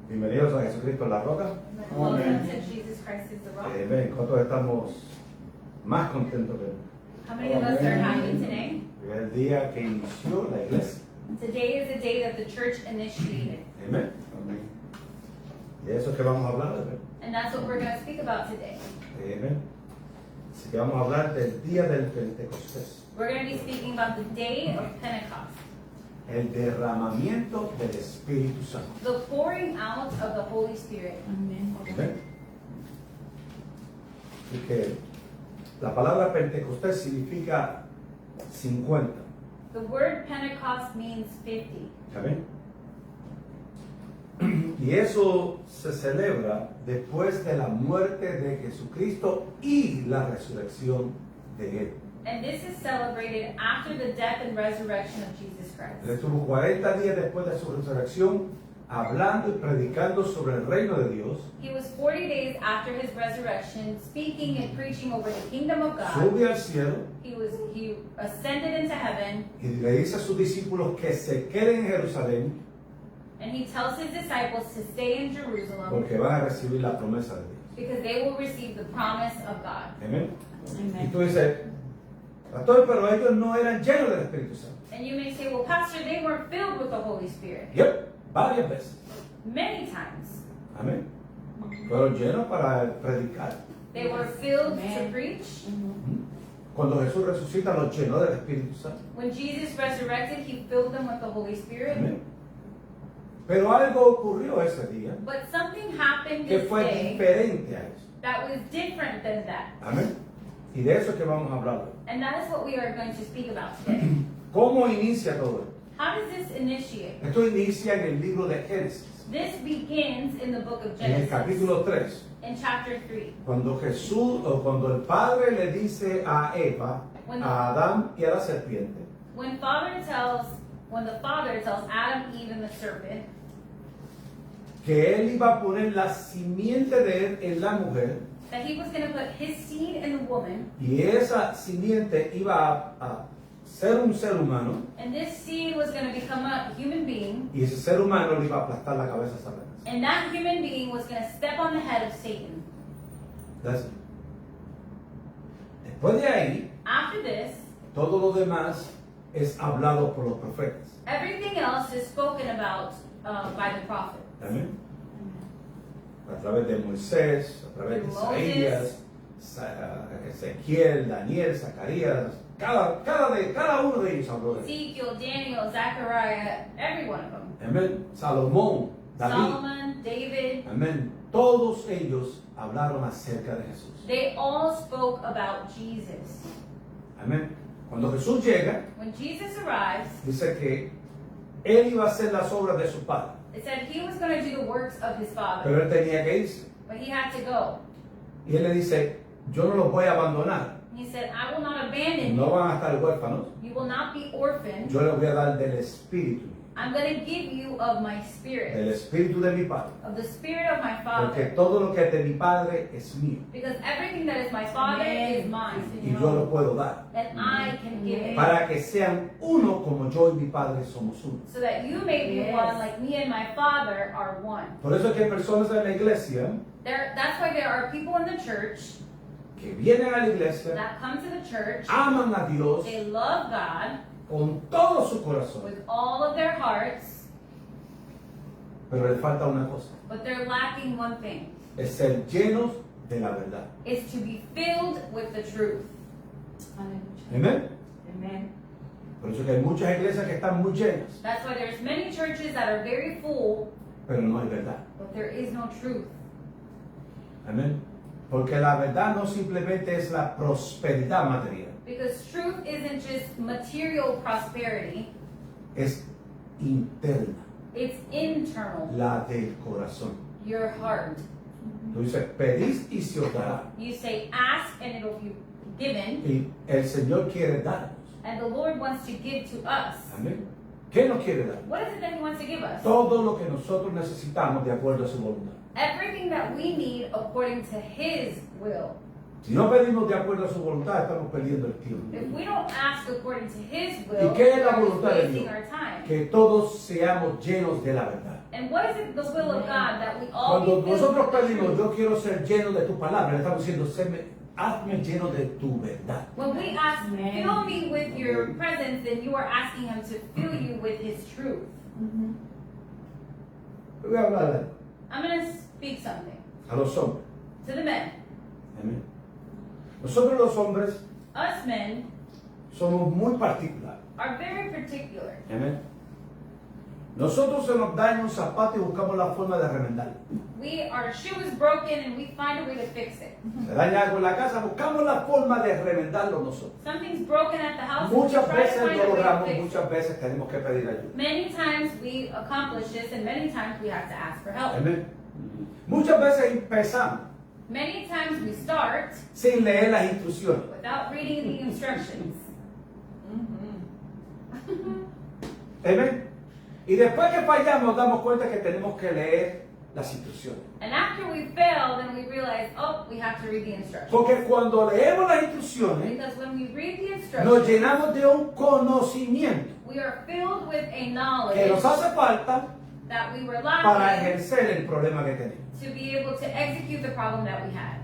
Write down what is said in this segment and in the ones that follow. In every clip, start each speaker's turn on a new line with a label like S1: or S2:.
S1: Bienvenidos a Jesucristo en la Roca.
S2: Welcome to Jesus Christ is the rock.
S1: Amén. ¿Cuántos estamos más contentos que
S2: How many of us are happy today?
S1: es el día que inició la iglesia?
S2: Today is the day that the church initiated.
S1: Amén. Y de eso es que vamos a hablar. Amén.
S2: And that's what we're going to speak about today.
S1: Amén. Así que vamos a hablar del día del Pentecostés.
S2: We're going to be speaking about the day of Pentecost.
S1: El derramamiento del Espíritu Santo.
S2: The pouring out of the Holy Spirit.
S1: Amén. Así que la palabra Pentecostés significa 50.
S2: The word Pentecost means 50.
S1: Amén. Y eso se celebra después de la muerte de Jesucristo y la resurrección de Él.
S2: And this is celebrated after the death and resurrection of Jesus
S1: Él
S2: Christ.
S1: estuvo 40 días después de su resurrección hablando y predicando sobre el reino de Dios.
S2: He was 40 days after his resurrection, speaking and preaching over the kingdom of God.
S1: Sube al cielo
S2: He ascended into heaven,
S1: y le dice a sus discípulos que se queden en Jerusalén
S2: and he tells his disciples to stay in Jerusalem
S1: porque van a recibir la promesa de Dios.
S2: because they will receive the promise of God.
S1: Amén. Y
S2: Amen.
S1: tú dices, pastor, pero ellos no eran llenos del Espíritu Santo.
S2: And you may say, well, Pastor, they were filled with the Holy Spirit
S1: Yep, varias veces.
S2: many times.
S1: Amén. Fueron llenos para predicar.
S2: They were filled to
S3: Amen.
S2: preach.
S1: Cuando Jesús resucita, los llenó del Espíritu Santo.
S2: When Jesus resurrected, he filled them with the Holy Spirit.
S1: Amén. Pero algo ocurrió ese día
S2: But something happened
S1: que
S2: this
S1: fue
S2: day
S1: diferente a eso.
S2: that was different than that.
S1: Amén. Y de eso es que vamos a hablar.
S2: And that is what we are going to speak about today.
S1: ¿Cómo inicia todo esto?
S2: How does this initiate?
S1: Esto inicia en el libro de Génesis,
S2: This begins in the book of
S1: en el
S2: Genesis,
S1: capítulo 3.
S2: in chapter 3.
S1: Cuando Jesús, o cuando el Padre le dice a Eva, a Adán y a la serpiente,
S2: When the Father tells Adam, Eve, and the serpent
S1: que él iba a poner la simiente de él en la mujer,
S2: that he was going to put his seed in the woman,
S1: y esa simiente iba a ser un ser humano,
S2: and this seed was going to become a human being,
S1: y ese ser humano le iba a aplastar la cabeza a Satanás.
S2: and that human being was going to step on the head of Satan.
S1: That's it. Después de ahí,
S2: After this,
S1: todo lo demás es hablado por los profetas.
S2: everything else is spoken about by the prophet.
S1: Amén. A través de Moisés, a través de
S2: Moses.
S1: Isaías, Ezequiel, Daniel, Zacarías, cada uno de ellos habló de él.
S2: Ezekiel, Daniel, Zechariah, every one of them.
S1: Amén. Salomón, David.
S2: Solomon, David,
S1: Amén. Todos ellos hablaron acerca de Jesús.
S2: they all spoke about Jesus.
S1: Amén. Cuando Jesús llega,
S2: When Jesus arrives,
S1: dice que él iba a hacer las obras de su padre,
S2: it said he was going to do the works of his Father,
S1: pero él tenía que irse.
S2: but he had to go.
S1: Y él le dice, yo no los voy a abandonar.
S2: He said, I will not abandon
S1: No
S2: you.
S1: van a estar huérfanos.
S2: You will not be orphaned.
S1: Yo les voy a dar del Espíritu,
S2: I'm going to give you of my
S1: del
S2: spirit,
S1: Espíritu de mi Padre.
S2: of the spirit of my
S1: Porque
S2: Father.
S1: todo lo que es de mi Padre es mío.
S2: Because everything that is my Father is mine.
S1: Y yo lo puedo dar.
S2: And I can give it.
S1: Para que sean uno como yo y mi Padre somos uno.
S2: So that you may be
S3: Yes.
S2: one like me and my Father are one.
S1: Por eso es que hay personas en la iglesia
S2: That's why there are people in the church
S1: que vienen a la iglesia,
S2: that come to the church,
S1: aman a Dios
S2: they love God
S1: con todo su corazón,
S2: with all of their hearts,
S1: pero le falta una cosa,
S2: but they're lacking one thing.
S1: es ser llenos de la verdad.
S2: It's to be filled with the truth.
S1: Amén.
S3: Amen.
S1: Por eso que hay muchas iglesias que están muy llenas,
S2: That's why there's many churches that are very full,
S1: pero no hay verdad.
S2: but there is no truth.
S1: Amén. Porque la verdad no simplemente es la prosperidad material,
S2: Because truth isn't just material prosperity,
S1: es interna,
S2: it's internal,
S1: la del corazón.
S2: your heart.
S1: Tú dices, pedís y se os dará.
S2: You say, ask and it'll be given,
S1: Y el Señor quiere darnos.
S2: and the Lord wants to give to us.
S1: Amén. ¿Qué nos quiere dar?
S2: What is it that He wants to give us?
S1: Todo lo que nosotros necesitamos de acuerdo a su voluntad.
S2: Everything that we need according to His will.
S1: Si no pedimos de acuerdo a su voluntad, estamos perdiendo el tiempo.
S2: If we don't ask according to His
S1: ¿Y
S2: will,
S1: qué es la
S2: we're
S1: voluntad de
S2: wasting
S1: Dios?
S2: our time.
S1: Que todos seamos llenos de la verdad.
S2: And what is it the will of God that we all
S1: Cuando
S2: be filled
S1: nosotros
S2: with the
S1: pedimos,
S2: truth?
S1: yo quiero ser lleno de tu palabra, le estamos diciendo, hazme lleno de tu verdad.
S2: When we ask, fill me with your presence, then you are asking him to fill you with his truth.
S1: Voy a hablar
S2: I'm going to speak something
S1: a los hombres.
S2: to the men.
S1: Amén. Nosotros los hombres
S2: Us men
S1: somos muy particulares.
S2: are very particular.
S1: Amén. Nosotros se nos daña un zapato y buscamos la forma de remendarlo.
S2: Our shoe is broken and we find a way to fix it.
S1: Se daña algo en la casa, buscamos la forma de remendarlo nosotros.
S2: Something's broken at the house, and we
S1: Muchas
S2: try to
S1: veces
S2: find
S1: lo
S2: a way to
S1: logramos,
S2: fix it.
S1: muchas veces tenemos que pedir ayuda.
S2: Many times we accomplish this, and many times we have to ask for help.
S1: Amén. Muchas veces empezamos
S2: Many times we start
S1: sin leer las instrucciones.
S2: without reading the instructions.
S1: Amén. Y después que fallamos nos damos cuenta que tenemos que leer las instrucciones.
S2: And after we fail, then we realize, oh, we have to read the instructions.
S1: Porque cuando leemos las instrucciones
S2: Because when we read the
S1: nos
S2: instructions,
S1: llenamos de un conocimiento
S2: we are filled with a
S1: que
S2: knowledge
S1: nos hace falta
S2: that we were
S1: para
S2: lacking
S1: ejercer el problema que tenemos.
S2: to be able to execute the problem that we had.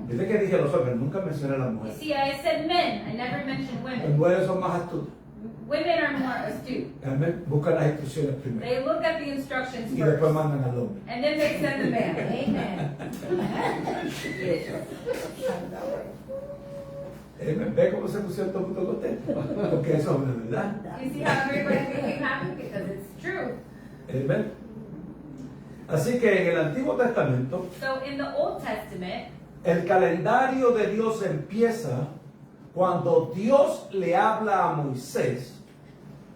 S1: Desde que dije a los hombres, nunca mencioné a las
S2: You
S1: mujeres.
S2: see, I said men, I never mentioned
S1: Las
S2: women.
S1: mujeres son más astutas.
S2: Women are more astute.
S1: Amén. Buscan las instrucciones primero
S2: They look at the instructions
S1: y después
S2: first,
S1: mandan al hombre.
S2: and then they send the man. Amen.
S1: Amén. ¿Ve cómo se pusieron todo el mundo contento? Porque eso es de verdad.
S2: You see how everybody became happy? Because it's true.
S1: Amén. Así que en el Antiguo Testamento,
S2: So in the Old Testament,
S1: el calendario de Dios empieza cuando Dios le habla a Moisés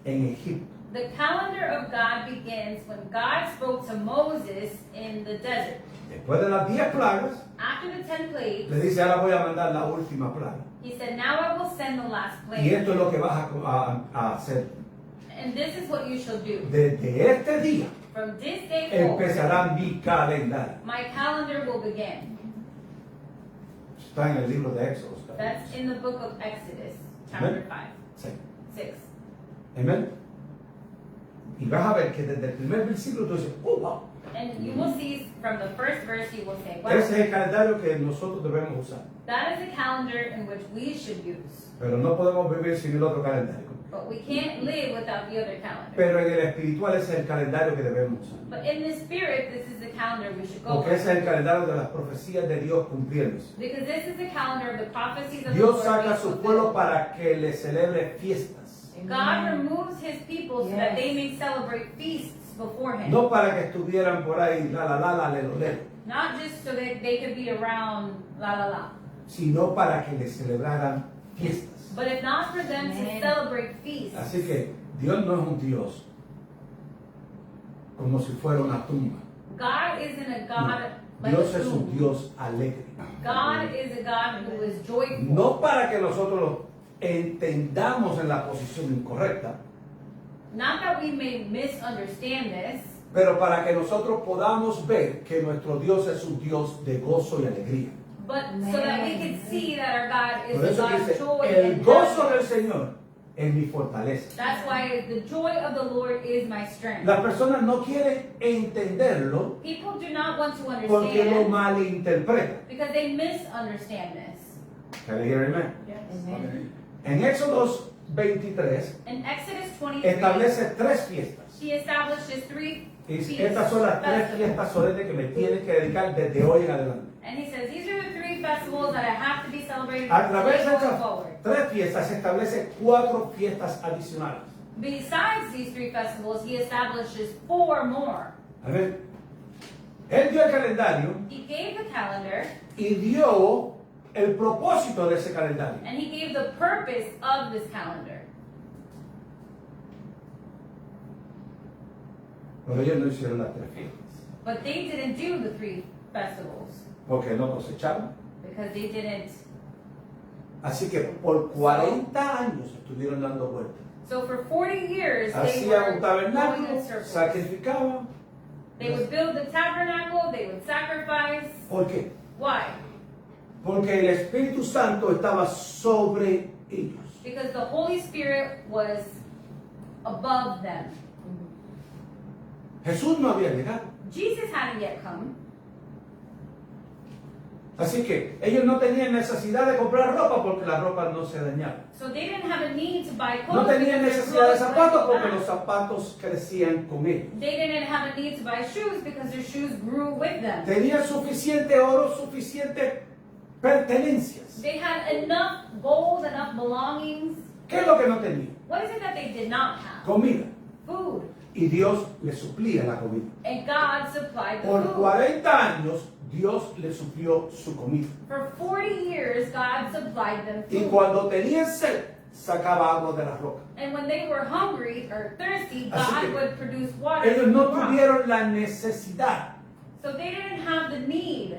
S1: en Egipto.
S2: the calendar of God begins when God spoke to Moses in the desert.
S1: Después de las 10 plagas,
S2: After the 10 plagues,
S1: le dice, ahora voy a mandar la última plaga.
S2: he said, now I will send the last
S1: Y
S2: plague.
S1: esto es lo que vas a hacer.
S2: And this is what you shall do.
S1: Desde este día
S2: From this day forward,
S1: empezará mi calendario.
S2: my calendar will begin.
S1: Está en el libro de Éxodo.
S2: That's in the book of Exodus, chapter 5,
S1: Sí.
S2: 6.
S1: Amén. Y vas a ver que desde el primer versículo tú dices, oh, wow.
S2: And you will see from the first verse, you will say, wow,
S1: Ese es el calendario que nosotros debemos usar.
S2: that is a calendar in which we should use.
S1: Pero no podemos vivir sin el otro calendario.
S2: But we can't live without the other calendar.
S1: Pero en el espiritual ese es el calendario que debemos usar.
S2: But in the spirit, this is the calendar we should go
S1: Porque ese es el
S2: by.
S1: calendario de las profecías de Dios cumpliéndose.
S2: Because this is the calendar of the prophecies of the
S1: Dios
S2: Lord
S1: saca a
S2: being
S1: su
S2: fulfilled.
S1: pueblo para que le celebre fiestas.
S2: God removes his people so that
S3: Yes.
S2: they may celebrate feasts before him.
S1: No para que estuvieran por ahí, lelo,
S2: Not just so that they could be around la la la.
S1: sino para que le celebraran fiestas.
S2: But if not for them to
S3: Amen.
S2: celebrate feasts.
S1: Así que Dios no es un Dios como si fuera una tumba.
S2: God isn't a God
S1: No.
S2: like
S1: Dios
S2: a
S1: es un
S2: tomb.
S1: Dios alegre.
S2: God is a God who is joyful.
S1: No para que nosotros lo entendamos en la posición incorrecta,
S2: Not that we may misunderstand this,
S1: pero para que nosotros podamos ver que nuestro Dios es un Dios de gozo y alegría.
S2: but so that we can see that our God is
S1: Por
S2: a
S1: eso
S2: God of
S1: dice,
S2: joy
S1: el
S2: and
S1: gozo del
S2: happiness.
S1: Señor es mi fortaleza.
S2: That's why the joy of the Lord is my strength.
S1: Las personas no quieren entenderlo
S2: People do not want to
S1: porque lo
S2: understand
S1: malinterpretan.
S2: because they misunderstand this.
S1: Can I hear amen?
S3: Amen.
S1: En Éxodo 23
S2: In Exodus 23,
S1: establece 3 fiestas.
S2: he establishes 3
S1: Y
S2: feasts,
S1: estas son las 3
S2: festivals.
S1: fiestas solemnes que me tienes que dedicar desde hoy en adelante.
S2: And he says, these are the 3 festivals that I have to be celebrated
S1: A través de
S2: going
S1: estas
S2: forward.
S1: 3 fiestas se establece 4 fiestas adicionales.
S2: Besides these 3 festivals, he establishes 4 more.
S1: A ver, él dio el calendario
S2: He gave the calendar,
S1: y dio el propósito de ese calendario.
S2: and he gave the purpose of this calendar.
S1: Pero ellos no hicieron las 3 fiestas
S2: But they didn't do the 3 festivals
S1: porque no cosecharon.
S2: because they didn't.
S1: Así que por 40 años estuvieron dando vueltas.
S2: So for 40 years, they
S1: Hacían
S2: were
S1: un
S2: going
S1: tabernáculo,
S2: in circles.
S1: sacrificaban.
S2: They would build the tabernacle, they would sacrifice.
S1: ¿Por qué?
S2: Why?
S1: Porque el Espíritu Santo estaba sobre ellos.
S2: Because the Holy Spirit was above them.
S1: Jesús no había llegado.
S2: Jesus hadn't yet come.
S1: Así que ellos no tenían necesidad de comprar ropa porque la ropa no se dañaba.
S2: So they didn't have a need to buy
S1: No
S2: clothes.
S1: tenían
S2: because their
S1: necesidad de
S2: clothes wouldn't
S1: zapatos
S2: go
S1: porque
S2: bad.
S1: los zapatos crecían con ellos.
S2: They didn't have a need to buy shoes because their shoes grew with them.
S1: Tenían suficiente oro, suficiente pertenencias.
S2: They had enough gold, enough belongings.
S1: ¿Qué es lo que no tenían?
S2: What is it that they did not have?
S1: Comida.
S2: Food.
S1: Y Dios les suplía la comida.
S2: And God supplied the
S1: Por
S2: food.
S1: 40 años Dios les suplió su comida.
S2: For 40 years, God supplied them
S1: Y
S2: food.
S1: cuando tenían sed, sacaba agua de la roca.
S2: And when they were hungry or thirsty,
S1: Así
S2: God
S1: que
S2: would produce water
S1: Ellos
S2: from
S1: no
S2: the rock.
S1: tuvieron la necesidad,
S2: So they didn't have the need.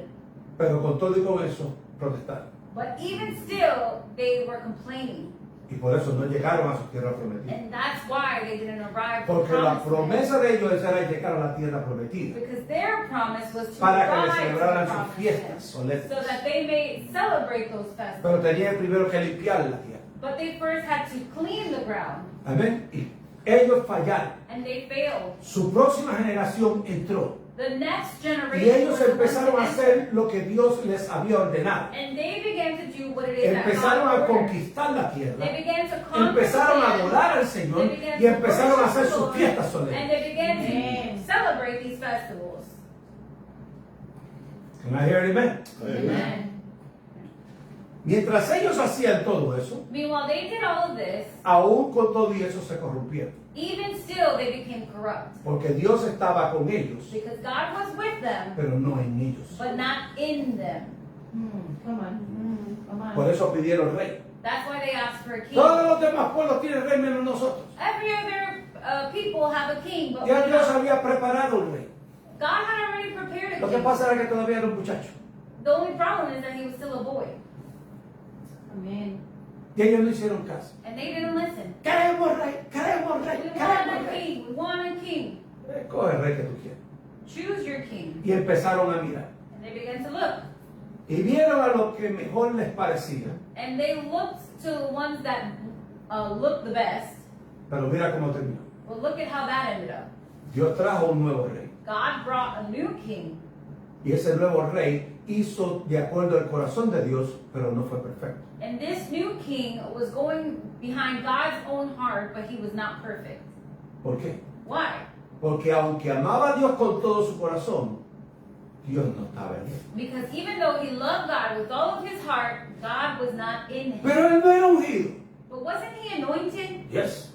S1: pero con todo y con eso protestaron.
S2: But even still, they were complaining.
S1: Y por eso no llegaron a su tierra prometida.
S2: And that's why they didn't arrive to
S1: Porque
S2: the
S1: la
S2: promised land.
S1: promesa de ellos era llegar a la tierra prometida.
S2: Because their promise was to
S1: Para que le
S2: arrive to the
S1: celebraran sus
S2: promised
S1: fiestas
S2: land,
S1: solemnes.
S2: so that they may celebrate those festivals.
S1: Pero tenían primero que limpiar la tierra.
S2: But they first had to clean the ground,
S1: Amén. Y ellos fallaron.
S2: and they failed.
S1: Su próxima generación entró.
S2: The next generation
S1: Y ellos
S2: was the ones
S1: empezaron a
S2: that
S1: hacer
S2: entered.
S1: lo que Dios les había ordenado.
S2: And they began to do what it is that
S1: Empezaron
S2: God
S1: a
S2: ordered.
S1: conquistar la tierra.
S2: They began to conquer
S1: Empezaron
S2: the
S1: a
S2: land.
S1: adorar al Señor
S2: They began
S1: y
S2: to
S1: empezaron a
S2: worship
S1: hacer
S2: the
S1: sus
S2: Lord,
S1: fiestas
S2: and
S1: solemnes.
S2: they began
S3: Amen.
S2: to celebrate these festivals.
S1: Can I hear an amen?
S2: Amen.
S1: Mientras ellos hacían todo eso,
S2: Meanwhile, they did all of this.
S1: aún con todo y eso se corrompieron.
S2: Even still, they became corrupt.
S1: Porque Dios estaba con ellos,
S2: Because God was with them,
S1: pero no en ellos.
S2: but not in them.
S3: Come on. Come on.
S1: Por eso pidieron rey.
S2: That's why they asked for a king.
S1: Todos los demás pueblos tienen rey menos nosotros.
S2: Every other people have a king, but
S1: Ya
S2: we
S1: Dios
S2: don't.
S1: había preparado un rey.
S2: God had already prepared a
S1: Lo que
S2: king.
S1: pasa era que todavía era un muchacho.
S2: The only problem is that he was still a boy.
S3: Amen.
S1: Y ellos no hicieron caso.
S2: And they didn't listen.
S1: Queremos rey, queremos rey,
S2: We want
S1: queremos
S2: a
S1: rey.
S2: king. We want a king.
S1: Coge el rey que tú quieras.
S2: Choose your king.
S1: Y empezaron a mirar.
S2: And they began to look.
S1: Y vieron a lo que mejor les parecía.
S2: And they looked to the ones that looked the best.
S1: Pero mira cómo terminó.
S2: Well, look at how that ended up.
S1: Dios trajo un nuevo rey.
S2: God brought a new king.
S1: Y ese nuevo rey hizo de acuerdo al corazón de Dios, pero no fue perfecto.
S2: And this new king was going behind God's own heart, but he was not perfect.
S1: ¿Por qué?
S2: Why?
S1: Porque aunque amaba a Dios con todo su corazón, Dios no estaba en él.
S2: Because even though he loved God with all of his heart, God was not in him.
S1: Pero él no era ungido.
S2: But wasn't he anointed?
S1: Yes.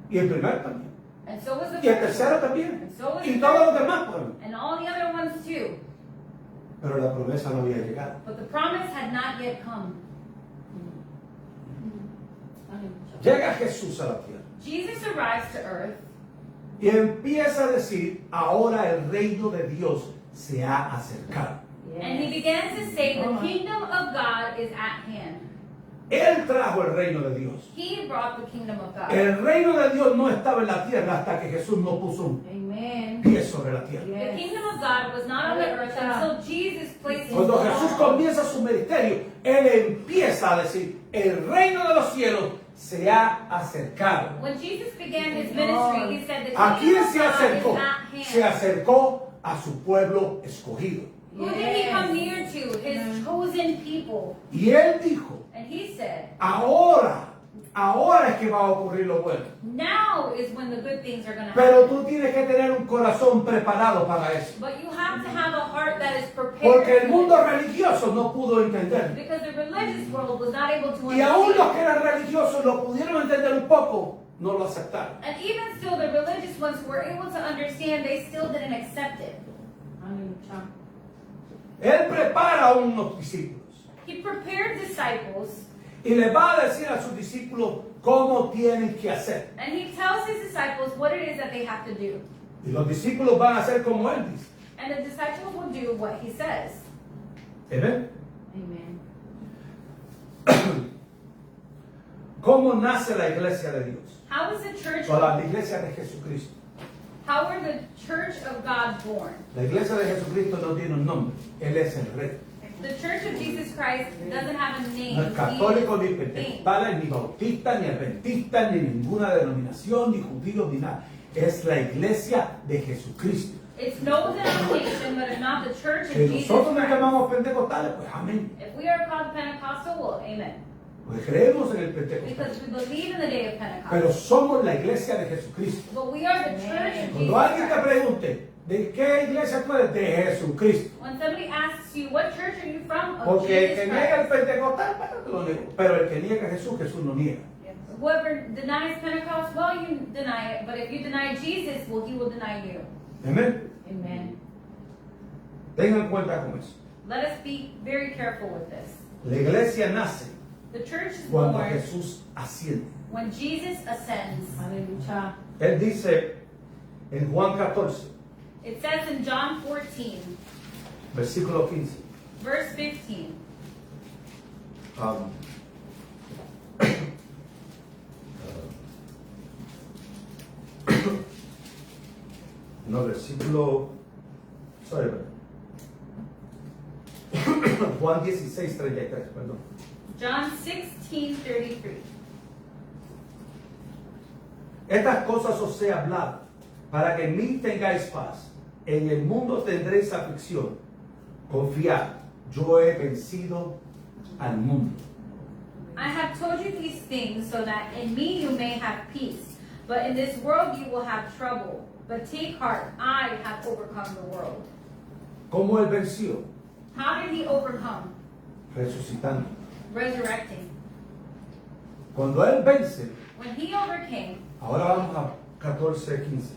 S1: Y el primero también.
S2: And so was the
S1: Y el
S2: first
S1: tercero
S2: one.
S1: también.
S2: And so was
S1: Y
S2: the
S1: todos los
S2: third.
S1: demás fueron.
S2: And all the other ones too.
S1: Pero la promesa no había llegado.
S2: But the promise had not yet come.
S1: Llega Jesús a la tierra.
S2: Jesus arrives to earth.
S1: Y empieza a decir, ahora el reino de Dios se ha acercado.
S2: And he begins to say, the kingdom of God is at hand.
S1: Él trajo el reino de Dios.
S2: He brought the kingdom of God.
S1: El reino de Dios no estaba en la tierra hasta que Jesús no puso un
S3: Amen.
S1: pie sobre la tierra.
S2: The kingdom of God was not on the earth until Jesus placed his
S1: Cuando
S2: foot
S1: Jesús
S2: on.
S1: comienza su ministerio, Él empieza a decir, el reino de los cielos se ha acercado.
S2: When Jesus began his ministry, he said, the
S1: ¿A
S2: kingdom
S1: quién
S2: of
S1: se
S2: God
S1: acercó?
S2: is at
S1: Se
S2: hand.
S1: acercó a su pueblo escogido.
S2: Who did he come near to? His chosen people.
S1: Y Él dijo,
S2: And he said,
S1: ahora es que va a ocurrir lo bueno.
S2: now is when the good things are going to
S1: Pero
S2: happen.
S1: tú tienes que tener un corazón preparado para eso.
S2: But you have to have a heart that is prepared.
S1: Porque el
S2: for
S1: mundo
S2: this.
S1: religioso no pudo entender.
S2: Because the religious world was not able to
S1: Y aún los que
S2: understand.
S1: eran religiosos lo pudieron entender un poco, no lo aceptaron.
S2: And even still, the religious ones who were able to understand, they still didn't accept it.
S3: Hallelujah.
S1: Él prepara a unos discípulos
S2: He prepared disciples,
S1: y les va a decir a sus discípulos cómo tienen que hacer.
S2: and he tells his disciples what it is that they have to do.
S1: Y los discípulos van a hacer como Él dice.
S2: And the disciples will do what he says.
S1: ¿Ven?
S3: Amen.
S1: ¿Cómo nace la iglesia de Dios?
S2: How is the church?
S1: O la iglesia de Jesucristo.
S2: How are the church of God born?
S1: La iglesia de Jesucristo no tiene un nombre. Él es el rey.
S2: The church of Jesus Christ doesn't have a name.
S1: No es católico, ni
S2: He is the king.
S1: pentecostal, ni bautista, ni adventista, ni ninguna denominación, ni judío, ni nada. es la iglesia de Jesucristo.
S2: It's no denomination, but it's not the church
S1: Que
S2: of Jesus
S1: nosotros nos
S2: Christ.
S1: llamamos pentecostales, pues amén.
S2: If we are called Pentecostal, well, amen.
S1: Pues creemos en el
S2: Because
S1: pentecostal.
S2: we believe in the day of
S1: Pero
S2: Pentecost.
S1: somos la iglesia de Jesucristo.
S2: But we are the church of
S1: Cuando
S2: Jesus
S1: alguien te
S2: Christ.
S1: pregunte, ¿de qué iglesia tú eres? De Jesucristo.
S2: When somebody asks you, what church are you from? Of
S1: Porque el que
S2: Jesus
S1: niega el
S2: Christ.
S1: pentecostal, bueno, te lo niego. Pero el que niega a Jesús, Jesús no niega.
S2: Whoever denies Pentecost, well, you deny it. But if you deny Jesus, well, he will deny you.
S1: Amén.
S3: Amen.
S1: Tengan en cuenta con eso.
S2: Let us be very careful with this.
S1: La iglesia nace
S2: The church is
S1: cuando
S2: born
S1: Jesús asciende.
S2: when Jesus ascends.
S3: Aleluya.
S1: Él dice en Juan 14,
S2: It says in John 14,
S1: versículo 15.
S2: verse 15.
S1: um, no, versículo, sorry, Juan 16, 33, perdón.
S2: John 16:33.
S1: Estas cosas os he hablado, para que en mí tengáis paz. En el mundo tendréis aflicción. Confiad, yo he vencido al mundo.
S2: I have told you these things so that in me you may have peace. But in this world you will have trouble. But take heart, I have overcome the world.
S1: ¿Cómo él venció?
S2: How did he overcome?
S1: Resucitando.
S2: Resurrecting.
S1: Cuando él vence,
S2: When he overcame,
S1: ahora vamos a 14, 15.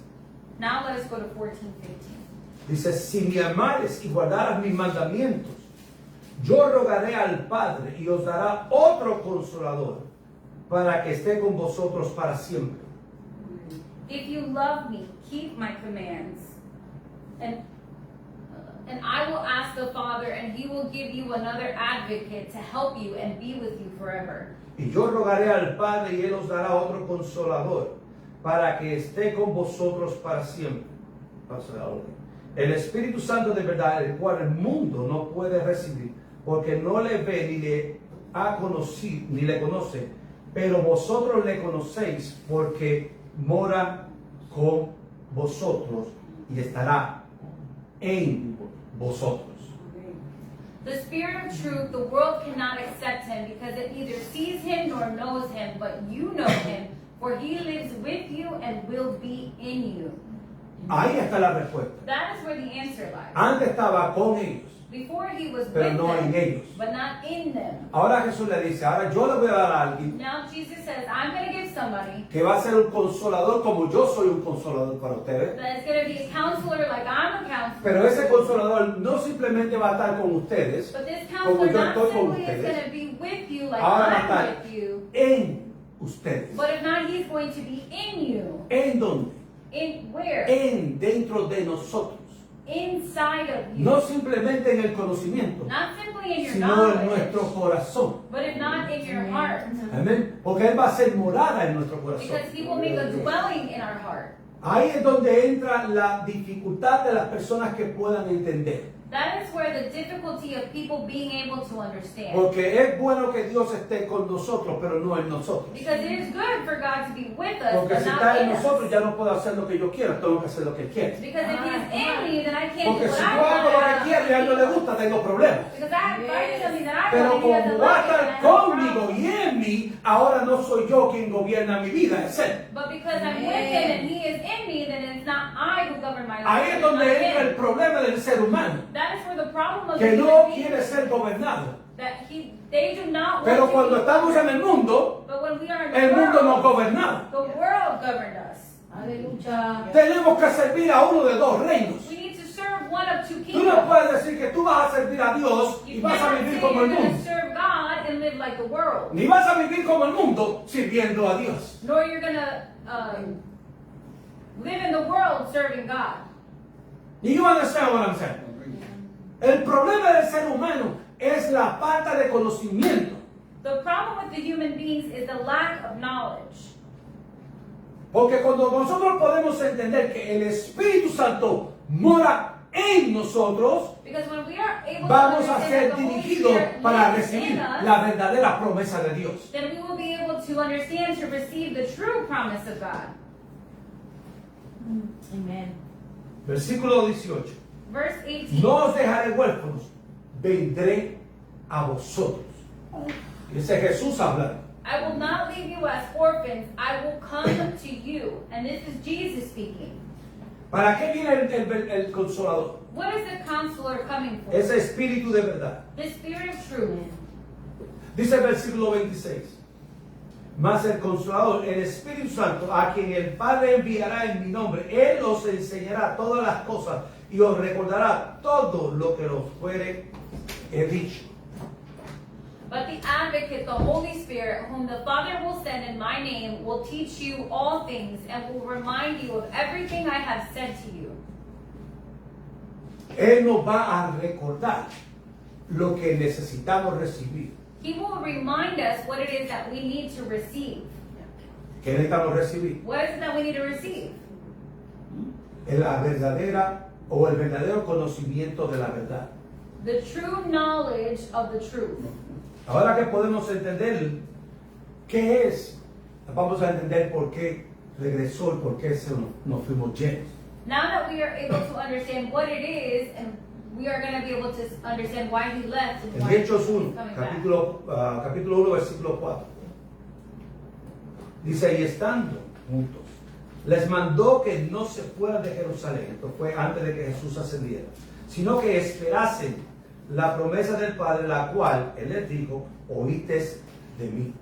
S2: now let us go to 14:15.
S1: Dice, si me amares y guardaras mis mandamientos, yo rogaré al Padre y os dará otro consolador para que esté con vosotros para siempre.
S2: If you love me, keep my commands. And I will ask the Father, and he will give you another advocate to help you and be with you forever.
S1: Y yo rogaré al Padre y Él os dará otro consolador para que esté con vosotros para siempre. Vamos a la orden. El Espíritu Santo de verdad, el cual el mundo no puede recibir, porque no le ve ni le ha conocido, ni le conoce, pero vosotros le conocéis porque mora con vosotros y estará en vosotros.
S2: The Spirit of truth, the world cannot accept him because it neither sees him nor knows him, but you know him, for he lives with you and will be in you.
S1: Ahí está la respuesta.
S2: That is where the answer lies.
S1: Antes estaba con ellos,
S2: Before he was
S1: pero
S2: with
S1: no en
S2: them,
S1: ellos.
S2: but not in them.
S1: Ahora Jesús le dice, ahora yo le voy a dar a alguien
S2: Now Jesus says, I'm going to give somebody
S1: que va a ser un consolador como yo soy un consolador para ustedes.
S2: that is going to be a counselor like I'm a counselor.
S1: Pero ese consolador no simplemente va a estar con ustedes,
S2: But this
S1: como
S2: counselor
S1: yo
S2: not
S1: estoy con
S2: simply is
S1: ustedes,
S2: going to be with you like
S1: ahora va a
S2: I'm
S1: estar
S2: with you,
S1: en ustedes.
S2: but if not, he's going to be in you.
S1: ¿En dónde?
S2: In where?
S1: En dentro de nosotros.
S2: Inside of you.
S1: No simplemente en el conocimiento,
S2: Not simply in your
S1: sino en
S2: knowledge,
S1: nuestro corazón.
S2: but if not in your heart.
S1: Amén. Porque Él va a ser morada en nuestro corazón.
S2: Because he will make a dwelling in our heart.
S1: Ahí es donde entra la dificultad de las personas que puedan entender.
S2: That is where the difficulty of people being able to understand.
S1: Porque es bueno que Dios esté con nosotros, pero no en nosotros.
S2: Because it is good for God to be with us,
S1: Porque
S2: but
S1: si
S2: not
S1: está en
S2: in
S1: nosotros
S2: us.
S1: ya no puedo hacer lo que yo quiera, tengo que hacer lo que Él quiere.
S2: Because if he's in me, then I can't
S1: Porque
S2: do what
S1: si
S2: I
S1: yo hago lo que
S2: want.
S1: quiero y a Él no le gusta, tengo problemas.
S2: Because if I do something that I
S1: Pero
S2: want, he doesn't
S1: como va a
S2: like it,
S1: estar
S2: and I have a
S1: conmigo
S2: problem.
S1: y en mí, ahora no soy yo quien gobierna mi vida, es Él.
S2: But because I'm with him and he is in me, then it's not I who govern my life.
S1: Ahí es
S2: it's
S1: donde
S2: not
S1: entra
S2: him.
S1: el problema del ser humano,
S2: That is where the problem of
S1: que
S2: the
S1: no
S2: human being
S1: quiere
S2: is,
S1: ser gobernado.
S2: that they do not want
S1: Pero
S2: to
S1: cuando
S2: be
S1: estamos en
S2: governed.
S1: el mundo,
S2: But when we are in
S1: el
S2: the
S1: mundo nos
S2: world,
S1: gobernaba.
S2: the world governed us.
S3: Aleluya.
S1: Tenemos que servir a uno de dos reinos.
S2: We need to serve one of two
S1: Tú
S2: kingdoms.
S1: no puedes decir que tú vas a servir a Dios y
S2: You
S1: vas a
S2: cannot
S1: vivir
S2: say
S1: como
S2: you're
S1: el
S2: going to
S1: mundo.
S2: serve God and live like the world.
S1: Ni vas a vivir como el mundo sirviendo a Dios.
S2: Nor you're going to live in the world serving God.
S1: Y you understand what I'm saying? El problema del ser humano es la falta de conocimiento.
S2: The problem with the human beings is the lack of knowledge.
S1: Porque cuando nosotros podemos entender que el Espíritu Santo mora en nosotros,
S2: Because when we are able
S1: vamos
S2: to
S1: a
S2: understand
S1: ser
S2: that the Holy
S1: dirigidos
S2: Spirit
S1: para
S2: lives in
S1: recibir
S2: us,
S1: la verdadera promesa de Dios.
S2: then we will be able to understand to receive the true promise of God.
S3: Amen.
S1: Versículo 18.
S2: Verse 18.
S1: No os dejaré huérfanos, vendré a vosotros. Dice Jesús hablando.
S2: I will not leave you as orphans. I will come to you. And this is Jesus speaking.
S1: ¿Para qué viene el consolador?
S2: What is the counselor coming for?
S1: Ese espíritu de verdad.
S2: The spirit of truth.
S1: Dice el versículo 26. Mas el consolador, el Espíritu Santo, a quien el Padre enviará en mi nombre, Él os enseñará todas las cosas y os recordará todo lo que os fuere dicho.
S2: But the advocate, the Holy Spirit, whom the Father will send in my name, will teach you all things and will remind you of everything I have said to you.
S1: Él nos va a recordar lo que necesitamos recibir.
S2: He will remind us what it is that we need to receive.
S1: ¿Qué necesitamos recibir?
S2: What is it that we need to receive?
S1: La verdadera o el verdadero conocimiento de la verdad.
S2: The true knowledge of the truth.
S1: Ahora que podemos entender qué es, vamos a entender por qué regresó y por qué nos fuimos llenos.
S2: Now that we are able to understand what it is, and we are going to be able to understand why he left and
S1: En
S2: why he's
S1: Hechos 1,
S2: coming back.
S1: capítulo 1, versículo 4. Dice, y estando juntos, les mandó que no se fueran de Jerusalén, esto fue antes de que Jesús ascendiera, sino que esperasen la promesa del Padre, la cual Él les dijo, oíste de mí.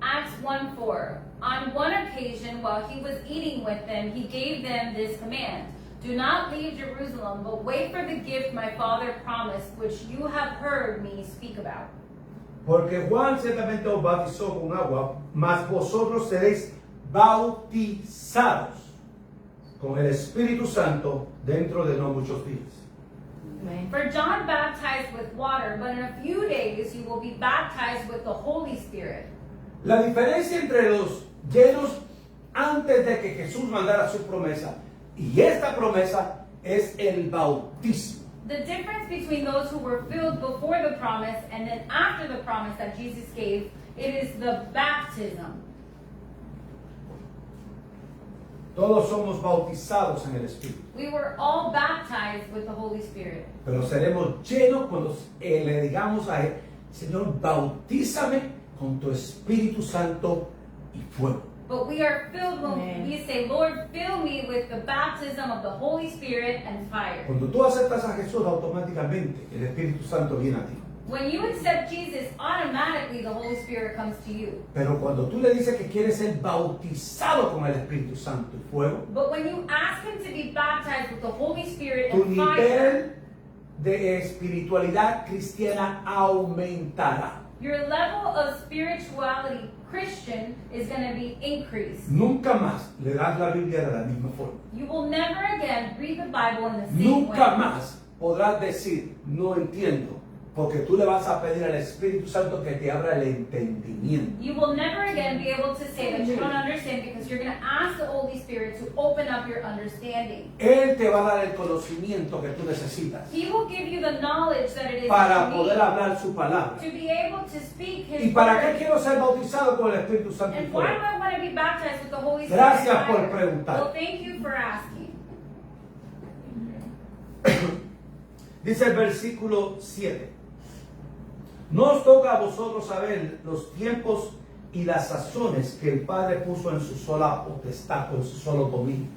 S2: Acts 1:4. On one occasion, while he was eating with them, he gave them this command: do not leave Jerusalem, but wait for the gift my Father promised, which you have heard me speak about.
S1: Porque Juan ciertamente os bautizó con agua, mas vosotros seréis bautizados con el Espíritu Santo dentro de no muchos días.
S3: Amen.
S2: For John baptized with water, but in a few days you will be baptized with the Holy Spirit.
S1: La diferencia entre los llenos antes de que Jesús mandara su promesa y esta promesa es el bautismo.
S2: The difference between those who were filled before the promise and then after the promise that Jesus gave, it is the baptism.
S1: Todos somos bautizados en el Espíritu,
S2: We were all baptized with the Holy Spirit.
S1: pero seremos llenos cuando le digamos a Él, Señor, bautízame con tu Espíritu Santo y fuego.
S2: But we are filled when
S3: Amen.
S2: we say, Lord, fill me with the baptism of the Holy Spirit and fire.
S1: Cuando tú aceptas a Jesús, automáticamente el Espíritu Santo viene a ti.
S2: When you accept Jesus, automatically the Holy Spirit comes to you.
S1: Pero cuando tú le dices que quieres ser bautizado con el Espíritu Santo y fuego,
S2: But when you ask Him to be baptized with the Holy Spirit
S1: tu
S2: and fire,
S1: nivel de espiritualidad cristiana aumentará.
S2: your level of spirituality, Christian, is going to be increased.
S1: Nunca más le das la Biblia de la misma forma.
S2: You will never again read the Bible in the same
S1: Nunca
S2: way.
S1: más podrás decir, no entiendo, porque tú le vas a pedir al Espíritu Santo que te abra el entendimiento.
S2: You will never again be able to say that you don't understand because you're going to ask the Holy Spirit to open up your understanding.
S1: Él te va a dar el conocimiento que tú necesitas
S2: He will give you the knowledge that it is
S1: para
S2: that you
S1: poder
S2: need
S1: hablar su palabra.
S2: to be able to speak His
S1: ¿Y para qué
S2: word.
S1: quiero ser bautizado con el Espíritu Santo y
S2: And why
S1: fuego?
S2: do I want to be baptized with the Holy Spirit?
S1: Gracias
S2: and
S1: por
S2: fire?
S1: preguntar.
S2: Well, thank you for asking.
S1: Dice el versículo 7. No os toca a vosotros saber los tiempos y las sazones que el Padre puso en su sola potestad, en su solo dominio.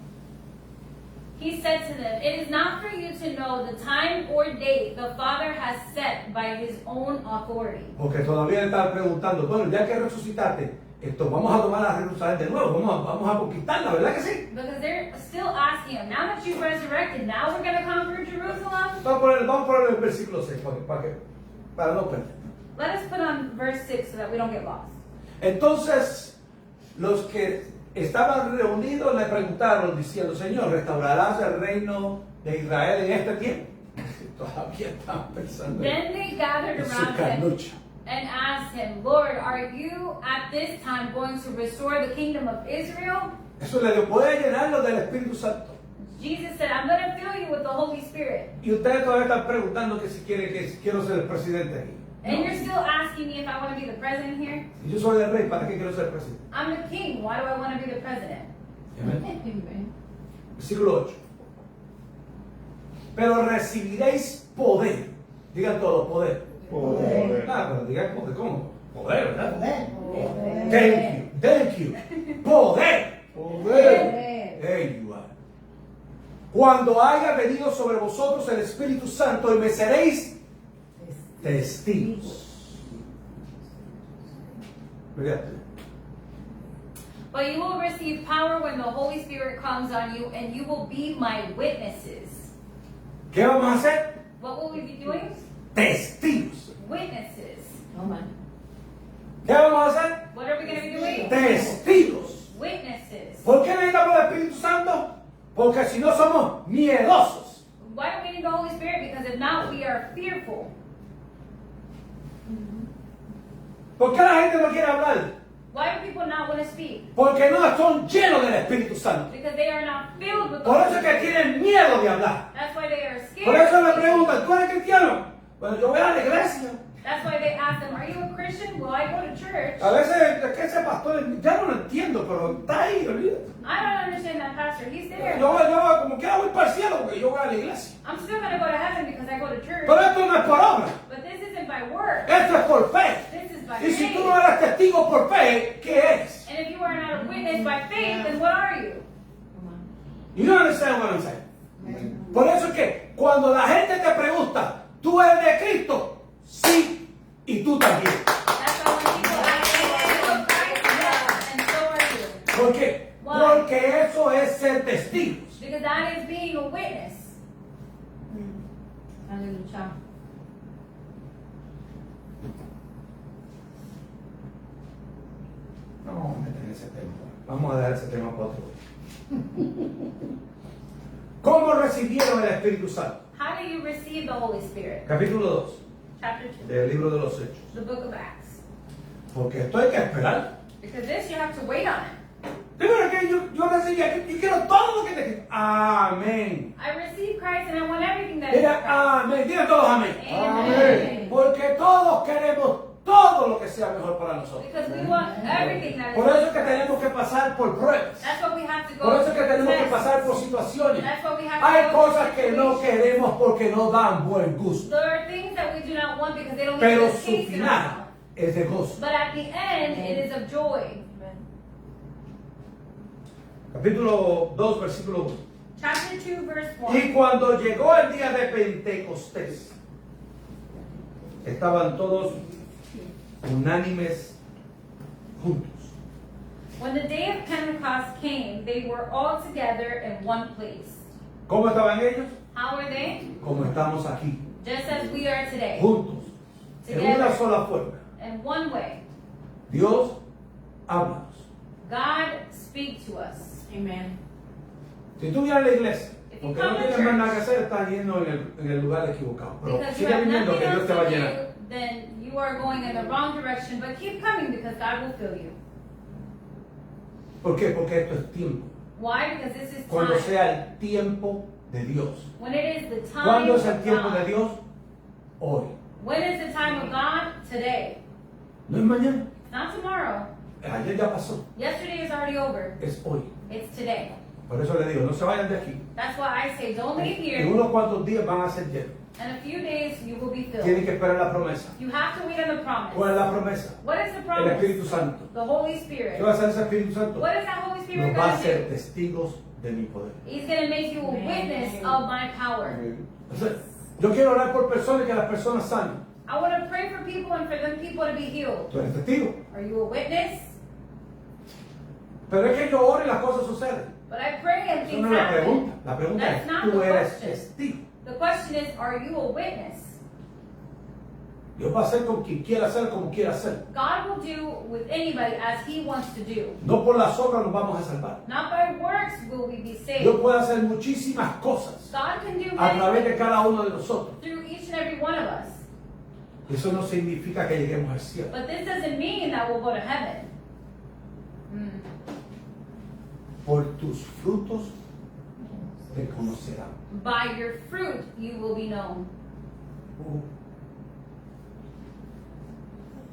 S2: He said to them, it is not for you to know the time or date the Father has set by His own authority.
S1: Porque todavía le están preguntando, bueno, ya que resucitaste, vamos a tomar a Jerusalén de nuevo, vamos a conquistarla, ¿verdad que sí?
S2: Because they're still asking Him, now that you've resurrected, now we're going to conquer Jerusalem?
S1: Vamos a poner el versículo 6 para no perder.
S2: Let us put on verse 6 so that we don't get lost.
S1: Entonces, los que estaban reunidos le preguntaron diciendo, Señor, ¿restaurarás el reino de Israel en este tiempo? Todavía estaban pensando
S2: Then they gathered
S1: en su
S2: around Him
S1: carnucha.
S2: and asked Him, Lord, are you at this time going to restore the kingdom of Israel?
S1: Eso le dio, voy a llenarlo del Espíritu Santo.
S2: Jesus said, I'm going to fill you with the Holy Spirit.
S1: Y ustedes todavía están preguntando que si quieren que quiero ser el presidente aquí.
S2: And you're still asking me if I want to be the president here?
S1: Si yo soy el rey, ¿para qué quiero ser presidente?
S2: I'm the king. Why do I want to be the president?
S1: Amén.
S3: Amen.
S1: Versículo 8. Pero recibiréis poder. Digan todo, poder.
S4: Poder.
S1: Pero digan poder, ¿cómo? Poder, ¿verdad?
S3: Poder.
S1: Thank you. Poder.
S3: Poder.
S1: There you are. Cuando haya venido sobre vosotros el Espíritu Santo y me seréis testigos. Fíjate.
S2: But you will receive power when the Holy Spirit comes on you, and you will be my witnesses.
S1: ¿Qué vamos a hacer?
S2: What will we be doing?
S1: Testigos.
S2: Witnesses.
S3: No man.
S1: ¿Qué vamos a hacer?
S2: What are we going to be doing?
S1: Testigos.
S2: Witnesses.
S1: ¿Por qué necesitamos el Espíritu Santo? Porque si no somos miedosos.
S2: Why do we need the Holy Spirit? Because if not, we are fearful.
S1: ¿Por qué la gente no quiere hablar?
S2: Why do people not want to speak?
S1: Porque no son llenos del Espíritu Santo.
S2: Because they are not filled with the
S1: Por eso
S2: Holy
S1: es que
S2: Spirit.
S1: tienen miedo de hablar.
S2: That's why they are scared.
S1: Por eso
S2: to
S1: me
S2: speak.
S1: preguntan, ¿tú eres cristiano? Bueno, yo voy a la iglesia.
S2: That's why they ask them, are you a Christian? Well, I go to church.
S1: A veces es que ese pastor, ya no lo entiendo, pero está ahí, olvídate.
S2: I don't understand that pastor. He's there.
S1: Yo como quiera voy para el cielo porque yo voy a la iglesia.
S2: I'm still going to go to heaven because I go to church.
S1: Pero esto no es por obra,
S2: But this isn't by work.
S1: esto es por fe.
S2: This is by
S1: Y si
S2: faith.
S1: tú no eres testigo por fe, ¿qué eres?
S2: And if you are not a witness by faith, then what are you?
S1: You don't understand what I'm saying? Por eso es que cuando la gente te pregunta, ¿tú eres de Cristo? Sí, y tú también.
S2: That's why when people ask you, are you a Christ? Yes, and so are you.
S1: ¿Por qué?
S2: Why?
S1: Porque eso es ser testigos.
S2: Because that is being a witness.
S3: Aleluya.
S1: No vamos a meter en ese tema. Vamos a dar ese tema para otro día. ¿Cómo recibieron el Espíritu Santo?
S2: How do you receive the Holy Spirit?
S1: Capítulo 2
S2: Chapter 2,
S1: del libro de los Hechos.
S2: the book of Acts.
S1: Porque esto hay que esperar.
S2: Because this you have to wait on it.
S1: Primero que yo recibí, yo quiero todo lo que te. Amén.
S2: I received Christ and I want everything that is
S1: Diga
S2: Christ.
S1: amén. Digan todos amén.
S2: Amen.
S1: Porque todos queremos todo lo que sea mejor para nosotros.
S2: Because we want everything that is
S1: Por eso es que
S2: Christ.
S1: tenemos que pasar por pruebas.
S2: That's what we have to go
S1: Por eso es que tenemos que
S2: through
S1: pasar por
S2: tests.
S1: situaciones.
S2: That's what we have to
S1: Hay
S2: go
S1: cosas
S2: through
S1: que no
S2: situations.
S1: queremos porque no dan buen gusto.
S2: There are things that we do not want because they don't
S1: Pero
S2: make us
S1: su
S2: taste in our
S1: final
S2: mouth.
S1: es de gozo.
S2: But at the end, it is of joy.
S1: Capítulo 2, versículo 1.
S2: Chapter 2, verse 1.
S1: Y cuando llegó el día de Pentecostés, estaban todos unánimes juntos.
S2: When the day of Pentecost came, they were all together in one place.
S1: ¿Cómo estaban ellos?
S2: How were they?
S1: Como estamos aquí,
S2: Just as we are today,
S1: juntos, en una sola forma.
S2: in one way.
S1: Dios, háblanos.
S2: God speak to us.
S3: Amen.
S1: Si tú vienes a la iglesia,
S2: If you
S1: porque no
S2: come to
S1: tienes más
S2: church,
S1: nada que hacer, estás yendo en el lugar equivocado. Pero
S2: Because you
S1: sigue
S2: have
S1: viniendo
S2: nothing
S1: que Dios
S2: else
S1: te va a
S2: to
S1: llenar.
S2: do, then you are going in the wrong direction. But keep coming because God will fill you.
S1: ¿Por qué? Porque esto es tiempo.
S2: Why? Because this is
S1: Cuando
S2: time.
S1: sea el tiempo de Dios.
S2: When it is the time
S1: ¿Cuándo
S2: of
S1: es el tiempo de
S2: God.
S1: Dios? Hoy.
S2: When is the time of God? Today.
S1: No es mañana.
S2: Not tomorrow.
S1: Ayer ya pasó.
S2: Yesterday is already over.
S1: Es hoy.
S2: It's today.
S1: Por eso le digo, no se vayan de aquí.
S2: That's why I say don't leave
S1: En
S2: here.
S1: unos cuantos días van a ser llenos.
S2: In a few days you will be
S1: Tienen
S2: filled.
S1: que esperar la promesa.
S2: You have to wait on the
S1: ¿Cuál es
S2: promise.
S1: la promesa?
S2: What is the
S1: El Espíritu
S2: promise?
S1: Santo.
S2: The Holy
S1: ¿Qué
S2: Spirit.
S1: va a hacer ese Espíritu Santo?
S2: What is that Holy Spirit
S1: Nos va a
S2: going to
S1: hacer
S2: do?
S1: testigos de mi poder.
S2: He's going to make you a witness of my power.
S1: Entonces, yo quiero orar por personas y que las personas sanen.
S2: I want to pray for people and for them people to be healed.
S1: Tú eres testigo.
S2: Are you a witness?
S1: Pero es que yo oro y las cosas suceden.
S2: But I pray and
S1: Eso
S2: things
S1: no es la
S2: happen.
S1: pregunta. La pregunta
S2: That's
S1: es,
S2: not
S1: ¿tú
S2: the
S1: eres
S2: question.
S1: testigo?
S2: The question is, are you a witness?
S1: Dios va a hacer con quien quiera hacer, como quiera hacer.
S2: God will do with anybody as He wants to do.
S1: No por las obras nos vamos a salvar.
S2: Not by works will we be saved.
S1: Dios puede hacer muchísimas cosas
S2: God can do
S1: a través
S2: many
S1: de
S2: things
S1: cada uno de nosotros.
S2: through each and every one of us.
S1: Eso no significa que lleguemos al cielo.
S2: But this doesn't mean that we'll go to heaven.
S1: Por tus frutos te conocerán.
S2: By your fruit you will be known.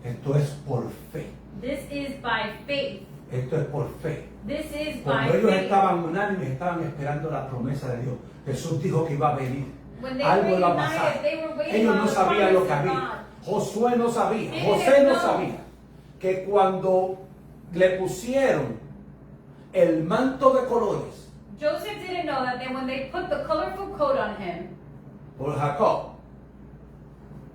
S1: Esto es por fe.
S2: This is by faith.
S1: Esto es por fe.
S2: This is by
S1: Cuando ellos
S2: faith.
S1: estaban unánimes, estaban esperando la promesa de Dios. Jesús dijo que iba a venir.
S2: When they
S1: Algo
S2: were
S1: iba a pasar.
S2: united, they were waiting
S1: Ellos
S2: on
S1: no
S2: the
S1: sabían lo que
S2: promise of
S1: había.
S2: God.
S1: Josué no sabía.
S2: They
S1: José
S2: didn't
S1: no
S2: know.
S1: sabía que cuando le pusieron el manto de colores
S2: Joseph didn't know that then when they put the colorful coat on him
S1: por Jacob,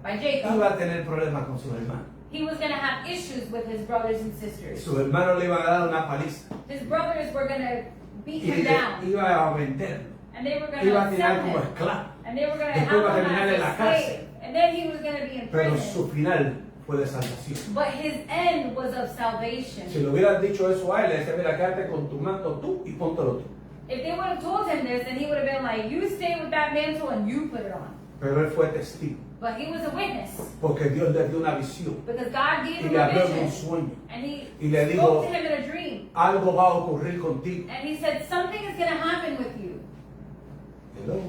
S2: by Jacob,
S1: iba a tener problemas con sus hermanos.
S2: he was going to have issues with his brothers and sisters.
S1: Sus hermanos le iban a dar una paliza
S2: His brothers were going to beat
S1: y
S2: him down,
S1: iba a venderlo.
S2: and they were going
S1: Iba a
S2: to
S1: terminar
S2: sell
S1: como
S2: him,
S1: esclavo.
S2: and they were going to
S1: Después
S2: have
S1: iba a
S2: him
S1: terminar en la
S2: as a
S1: cárcel.
S2: slave, and then he was going to be in
S1: Pero
S2: prison.
S1: su final fue de salvación.
S2: But his end was of salvation.
S1: Si le hubieran dicho eso a él, le decía, mira, quédate con tu manto tú y póntelo tú.
S2: If they would have told him this, then he would have been like, you stay with that mantle and you put it on.
S1: Pero él fue testigo,
S2: But he was a witness,
S1: porque Dios le dio una visión
S2: because God gave
S1: y
S2: him
S1: le
S2: a
S1: habló en un
S2: vision,
S1: sueño.
S2: and he
S1: Y le dijo,
S2: spoke to him in a dream.
S1: algo va a ocurrir contigo.
S2: And he said, something is going to happen with you.
S1: Hello.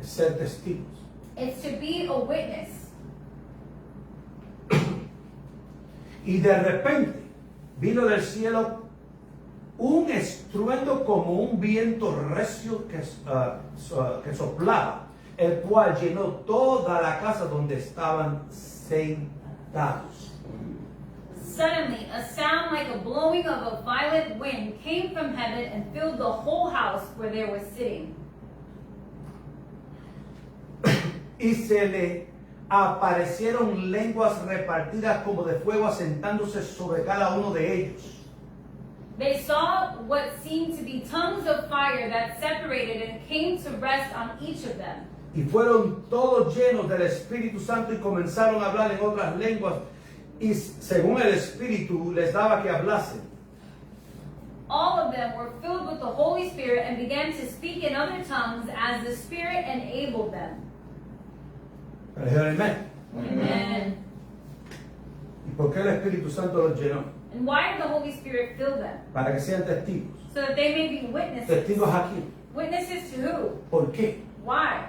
S1: Es ser testigos.
S2: It's to be a witness.
S1: Y de repente vino del cielo un estruendo como un viento recio que soplaba, el cual llenó toda la casa donde estaban sentados.
S2: Suddenly, a sound like a blowing of a violent wind came from heaven and filled the whole house where they were sitting.
S1: Y se le aparecieron lenguas repartidas como de fuego asentándose sobre cada uno de ellos.
S2: They saw what seemed to be tongues of fire that separated and came to rest on each of them.
S1: Y fueron todos llenos del Espíritu Santo y comenzaron a hablar en otras lenguas. Y según el Espíritu les daba que hablasen.
S2: All of them were filled with the Holy Spirit and began to speak in other tongues as the Spirit enabled them.
S1: Pero dijeron, amén.
S2: Amen.
S1: ¿Y por qué el Espíritu Santo los llenó?
S2: And why did the Holy Spirit fill them?
S1: Para que sean testigos.
S2: So that they may be witnesses.
S1: ¿Testigos aquí?
S2: Witnesses to who?
S1: ¿Por qué?
S2: Why?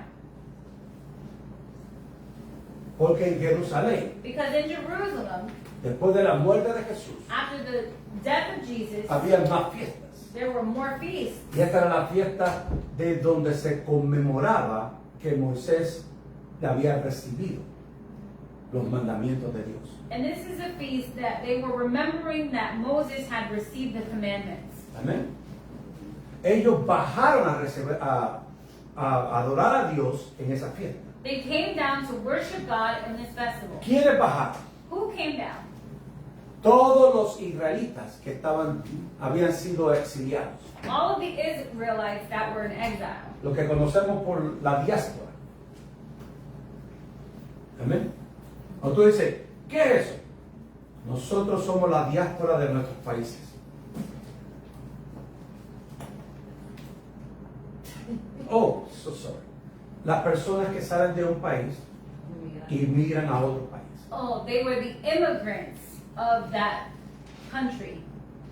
S1: Porque en Jerusalén,
S2: Because in Jerusalem,
S1: después de la muerte de Jesús,
S2: after the death of Jesus,
S1: había más fiestas.
S2: there were more feasts.
S1: Y esta era la fiesta de donde se conmemoraba que Moisés le había recibido los mandamientos de Dios.
S2: And this is a feast that they were remembering that Moses had received the commandments.
S1: Amén. Ellos bajaron a adorar a Dios en esa fiesta.
S2: They came down to worship God in this festival.
S1: ¿Quiénes bajaron?
S2: Who came down?
S1: Todos los israelitas que habían sido exiliados.
S2: All of the Israelites that were in exile.
S1: Lo que conocemos por la diáspora. Amén. O tú dices, ¿qué es eso? Nosotros somos la diáspora de nuestros países. Oh, so sorry. Las personas que salen de un país y migran a otro país.
S2: Oh, they were the immigrants of that country.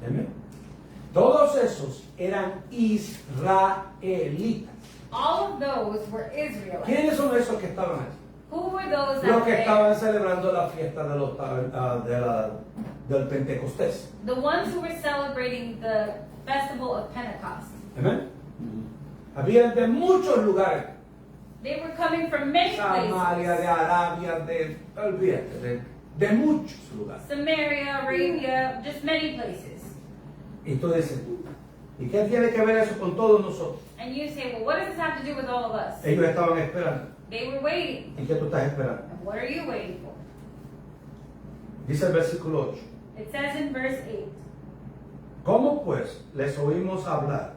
S1: Amén. Todos esos eran israelitas.
S2: All of those were Israelites.
S1: ¿Quiénes son esos que estaban allí?
S2: Who were those that
S1: Los
S2: were
S1: que
S2: there?
S1: estaban celebrando la fiesta de del Pentecostés.
S2: The ones who were celebrating the festival of Pentecost.
S1: Amén. Había de muchos lugares.
S2: They were coming from many
S1: Samaria, de
S2: places.
S1: Arabia, olvídate, de muchos lugares.
S2: Samaria, Arabia, just many places.
S1: Y tú dices, ¿y qué tiene que ver eso con todos nosotros?
S2: And you say, well, what does this have to do with all of us?
S1: Ellos estaban esperando.
S2: They were waiting.
S1: ¿Y qué tú estás esperando?
S2: And what are you waiting for?
S1: Dice el versículo 8.
S2: It says in verse 8,
S1: ¿Cómo pues les oímos hablar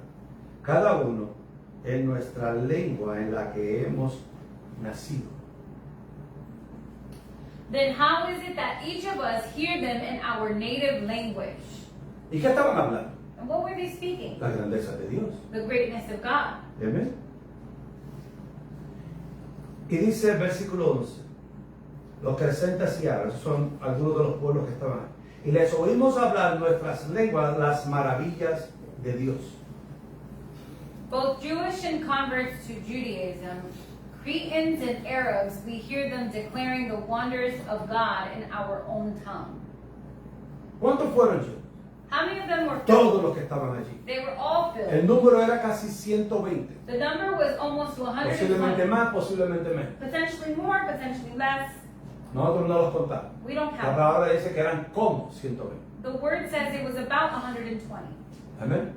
S1: cada uno en nuestra lengua en la que hemos nacido?
S2: then how is it that each of us hear them in our native language?
S1: ¿Y qué estaban hablando?
S2: And what were they speaking?
S1: La grandeza de Dios.
S2: The greatness of God.
S1: Amén. Y dice el versículo 11, los creyentes y árabes son algunos de los pueblos que estaban ahí. Y les oímos hablar en nuestras lenguas las maravillas de Dios.
S2: Both Jewish and converts to Judaism Cretans and Arabs, we hear them declaring the wonders of God in our own tongue.
S1: ¿Cuántos fueron yo?
S2: How many of them were
S1: Todos
S2: filled?
S1: los que estaban allí.
S2: They were all
S1: El
S2: filled.
S1: número era casi 120.
S2: The number was almost to
S1: Posiblemente
S2: 120.
S1: más, posiblemente menos.
S2: Potentially more, potentially less.
S1: Nosotros no los contamos.
S2: We don't
S1: La
S2: count.
S1: palabra dice que eran como 120.
S2: The word says it was about 120.
S1: Amén.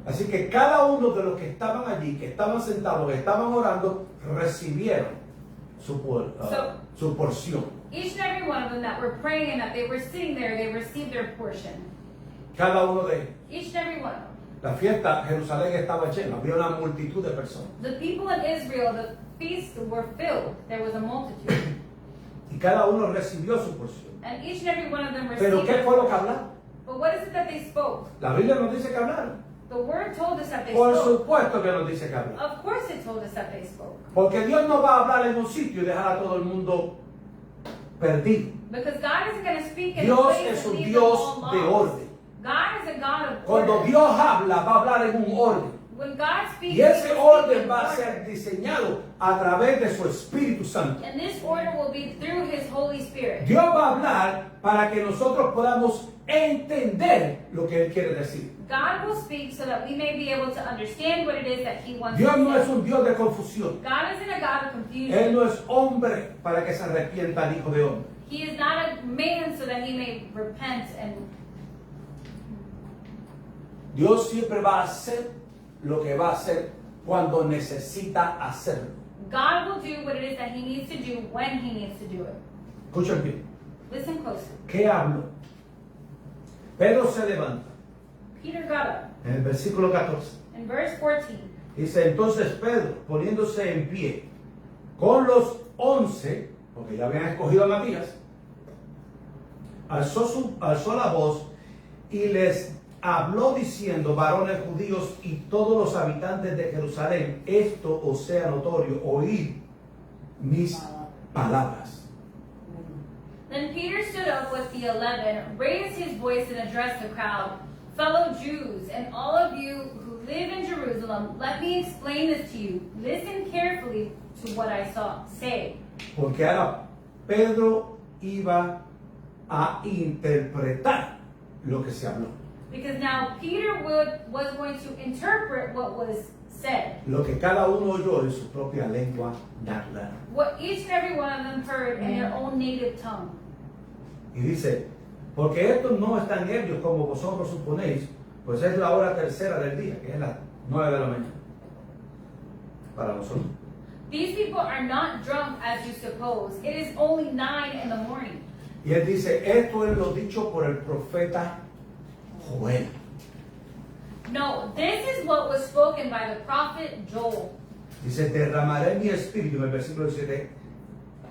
S1: Así que cada uno de los que estaban allí, que estaban sentados, que estaban orando, recibieron su porción.
S2: Each and every one of them that were praying and that they were sitting there, they received their portion.
S1: Cada uno de ellos.
S2: Each and every one of them.
S1: La fiesta, Jerusalén estaba llena, había una multitud de personas.
S2: The people in Israel, the feasts were filled. There was a multitude.
S1: Y cada uno recibió su porción.
S2: And each and every one of them
S1: Pero
S2: received
S1: ¿qué
S2: their
S1: fue lo que
S2: portion.
S1: hablaron?
S2: But what is it that they spoke?
S1: La Biblia nos dice que hablaron.
S2: The word told us that they
S1: Por
S2: spoke.
S1: supuesto que nos dice que hablaron.
S2: Of course it told us that they spoke.
S1: Porque Dios no va a hablar en un sitio y dejar a todo el mundo perdido.
S2: Because God isn't going to speak in a
S1: Dios
S2: place
S1: es
S2: and
S1: un
S2: leave them
S1: Dios
S2: all
S1: de
S2: lost.
S1: orden.
S2: God is a God of
S1: Cuando
S2: order.
S1: Dios habla, va a hablar en un orden.
S2: When God speaks,
S1: Y ese
S2: He will speak
S1: orden
S2: in
S1: va a
S2: order.
S1: ser diseñado a través de su Espíritu Santo.
S2: And this order will be through His Holy Spirit.
S1: Dios va a hablar para que nosotros podamos entender lo que Él quiere decir.
S2: God will speak so that we may be able to understand what it is that He wants
S1: Dios
S2: to
S1: no es
S2: say.
S1: un Dios de confusión.
S2: God isn't a God of
S1: Él
S2: confusion.
S1: no es hombre para que se arrepienta el Hijo de Hombre.
S2: He is not a man so that He may repent. And
S1: Dios siempre va a hacer lo que va a hacer cuando necesita hacerlo.
S2: God will do what it is that He needs to do when He needs to do it.
S1: Escuchen bien.
S2: Listen closely.
S1: ¿Qué habló? Pedro se levanta.
S2: Peter got up.
S1: En el versículo 14.
S2: In verse 14,
S1: Dice, entonces Pedro, poniéndose en pie, con los 11, porque ya habían escogido a Matías, alzó la voz y les habló diciendo, varones judíos y todos los habitantes de Jerusalén, esto os sea notorio, oíd mis palabras.
S2: Then Peter stood up with the 11, raised his voice and addressed the crowd. Fellow Jews, and all of you who live in Jerusalem, let me explain this to you. Listen carefully to what I say.
S1: Porque ahora Pedro iba a interpretar lo que se habló.
S2: Because now Peter was going to interpret what was said.
S1: Lo que cada uno oyó en su propia lengua natural.
S2: What each and every one of them heard in their own native tongue.
S1: Y dice, porque estos no están ebrios como vosotros suponéis, pues es la hora tercera del día, que es las 9 de la mañana. Para nosotros.
S2: These people are not drunk as you suppose. It is only 9 in the morning.
S1: Y él dice, esto es lo dicho por el profeta Joel.
S2: No, this is what was spoken by the prophet Joel.
S1: Dice, derramaré mi espíritu, en el versículo 17,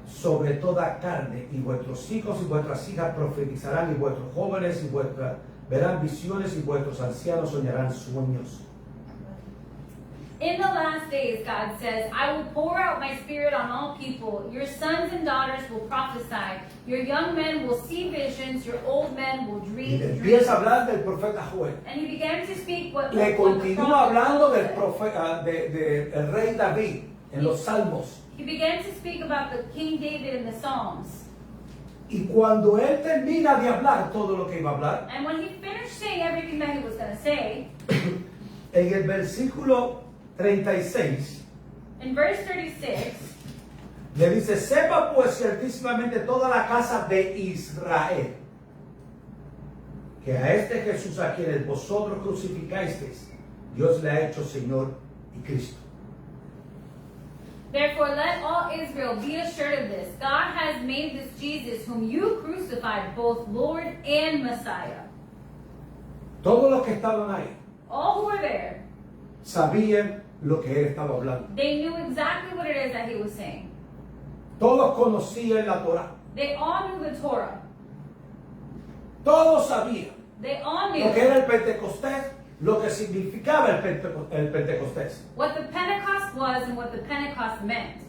S1: sobre toda carne, y vuestros hijos y vuestras hijas profetizarán, y vuestros jóvenes y vuestras verán visiones, y vuestros ancianos soñarán sueños.
S2: In the last days, God says, I will pour out my spirit on all people. Your sons and daughters will prophesy. Your young men will see visions. Your old men will
S1: Y
S2: dream
S1: le
S2: dreams.
S1: empieza a hablar del profeta Joel.
S2: And he began to speak what
S1: Le
S2: the
S1: continúa
S2: prophet
S1: hablando
S2: Joel
S1: del
S2: said.
S1: profeta, del rey David en los Salmos.
S2: He began to speak about the King David in the Psalms.
S1: Y cuando él termina de hablar todo lo que iba a hablar,
S2: And when he finished saying everything that he was going to say,
S1: en el versículo 36,
S2: in verse 36,
S1: le dice, sepa pues ciertísimamente toda la casa de Israel, que a este Jesús a quienes vosotros crucificasteis, Dios le ha hecho Señor y Cristo.
S2: therefore let all Israel be assured of this. God has made this Jesus, whom you crucified, both Lord and Messiah.
S1: Todos los que estaban ahí
S2: All who were there,
S1: sabían lo que él estaba hablando.
S2: they knew exactly what it is that he was saying.
S1: Todos conocían la Torá.
S2: They all knew the Torah.
S1: Todos sabían
S2: They all knew
S1: lo que era el Pentecostés, lo que significaba el Pentecostés.
S2: what the Pentecost was and what the Pentecost meant.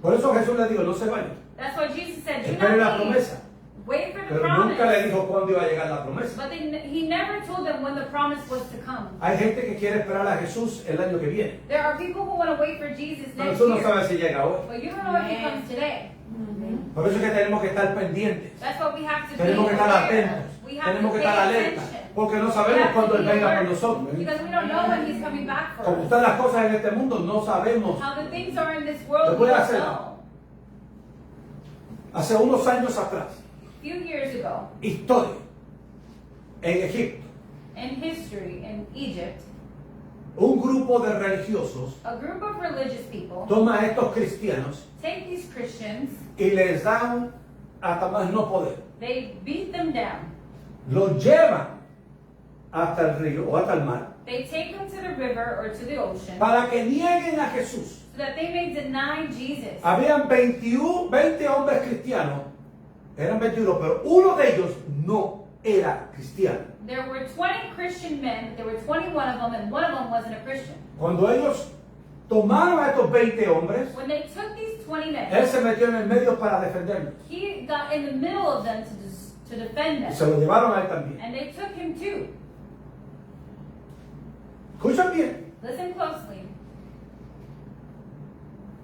S1: Por eso Jesús le dijo, no se vayan,
S2: That's why Jesus said, do
S1: esperen la
S2: not leave.
S1: promesa.
S2: wait for the
S1: Pero nunca le
S2: promise.
S1: dijo cuándo iba a llegar la promesa.
S2: But he never told them when the promise was to come.
S1: Hay gente que quiere esperar a Jesús el año que viene.
S2: There are people who want to wait for Jesus
S1: Pero
S2: next
S1: tú no
S2: year.
S1: sabes si llega hoy.
S2: But you don't know if he comes today.
S1: Por eso es que tenemos que estar pendientes.
S2: That's what we have to be
S1: Tenemos que estar
S2: aware
S1: atentos.
S2: of. We have
S1: Tenemos
S2: to
S1: que
S2: pay
S1: estar alerta.
S2: attention.
S1: Porque no
S2: We
S1: sabemos
S2: have to
S1: cuándo Él
S2: be
S1: venga por
S2: alert,
S1: nosotros.
S2: because we don't know when he's coming back for
S1: Como
S2: us.
S1: están las cosas en este mundo, no sabemos.
S2: How the things are in this
S1: Les
S2: world, we
S1: voy a
S2: don't
S1: hacer-
S2: know.
S1: Hace unos años atrás,
S2: A few years ago,
S1: historia en Egipto,
S2: in history in Egypt,
S1: un grupo de religiosos
S2: a group of religious people
S1: toma a estos cristianos
S2: take these Christians,
S1: y les dan hasta más no poder.
S2: they beat them down.
S1: Los llevan hasta el río o hasta el mar
S2: They take them to the river or to the ocean
S1: para que nieguen a Jesús.
S2: so that they may deny Jesus.
S1: Habían 20 hombres cristianos, eran 21, pero uno de ellos no era cristiano.
S2: There were 20 Christian men, there were 21 of them, and one of them wasn't a Christian.
S1: Cuando ellos tomaron a estos 20 hombres,
S2: When they took these 20
S1: él
S2: men,
S1: se metió en el medio para defenderlos.
S2: he got in the middle of them to defend
S1: Y
S2: them.
S1: se lo llevaron a él también.
S2: And they took him too.
S1: Escuchen bien,
S2: Listen closely.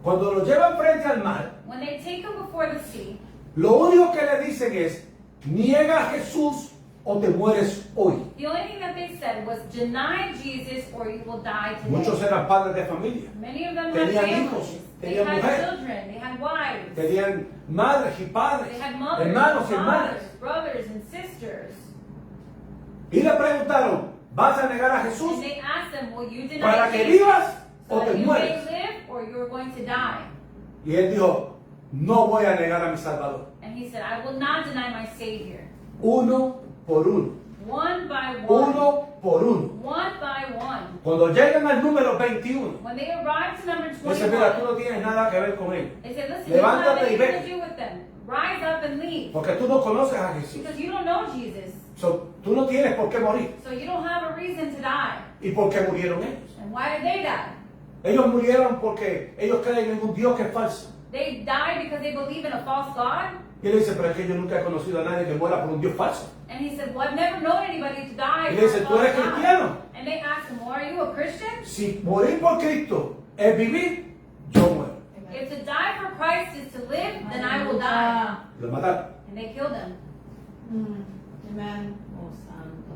S1: cuando lo llevan frente al mar,
S2: When they take him before the sea,
S1: lo único que le dicen es, niega a Jesús o te mueres hoy.
S2: the only thing that they said was, deny Jesus or you will die today.
S1: Muchos eran padres de familia,
S2: Many of them had
S1: tenían
S2: families.
S1: hijos,
S2: They
S1: tenían
S2: had
S1: mujeres.
S2: children. They had wives.
S1: tenían madres y padres,
S2: They had mothers,
S1: hermanos y hermanas.
S2: fathers, brothers, and sisters.
S1: Y le preguntaron, ¿vas a negar a Jesús
S2: And they asked them, will you deny
S1: para que
S2: Jesus
S1: vivas
S2: so
S1: o te
S2: that you may
S1: mueres?
S2: live or you're going to die?
S1: Y él dijo, no voy a negar a mi Salvador.
S2: And he said, I will not deny my Savior.
S1: Uno por uno.
S2: One by one.
S1: Uno por uno.
S2: One by one.
S1: Cuando llegan al número 21,
S2: When they arrived to number
S1: dice, mira, tú
S2: 21,
S1: no tienes nada que ver con él.
S2: they said, listen, you don't have
S1: Levántate y
S2: anything to
S1: vete.
S2: do with them. Rise up and leave.
S1: Porque tú no conoces a Jesús.
S2: Because you don't know Jesus.
S1: So, tú no tienes por qué morir.
S2: So you don't have a reason to die.
S1: ¿Y por qué murieron ellos?
S2: And why did they die?
S1: Ellos murieron porque ellos creen en un Dios que es falso.
S2: They died because they believe in a false God?
S1: Y él dice, pero es que yo nunca he conocido a nadie que muera por un Dios falso.
S2: And he said, well, I've never known anybody to die
S1: Y
S2: for
S1: le dice,
S2: a
S1: ¿tú eres
S2: false God.
S1: cristiano?
S2: And they asked him, well, are you a Christian?
S1: Si morir por Cristo es vivir, yo muero.
S2: If to die for Christ is to live, then I will die.
S1: Lo mataron.
S2: And they killed him.
S3: Amen.
S4: Oh, santo.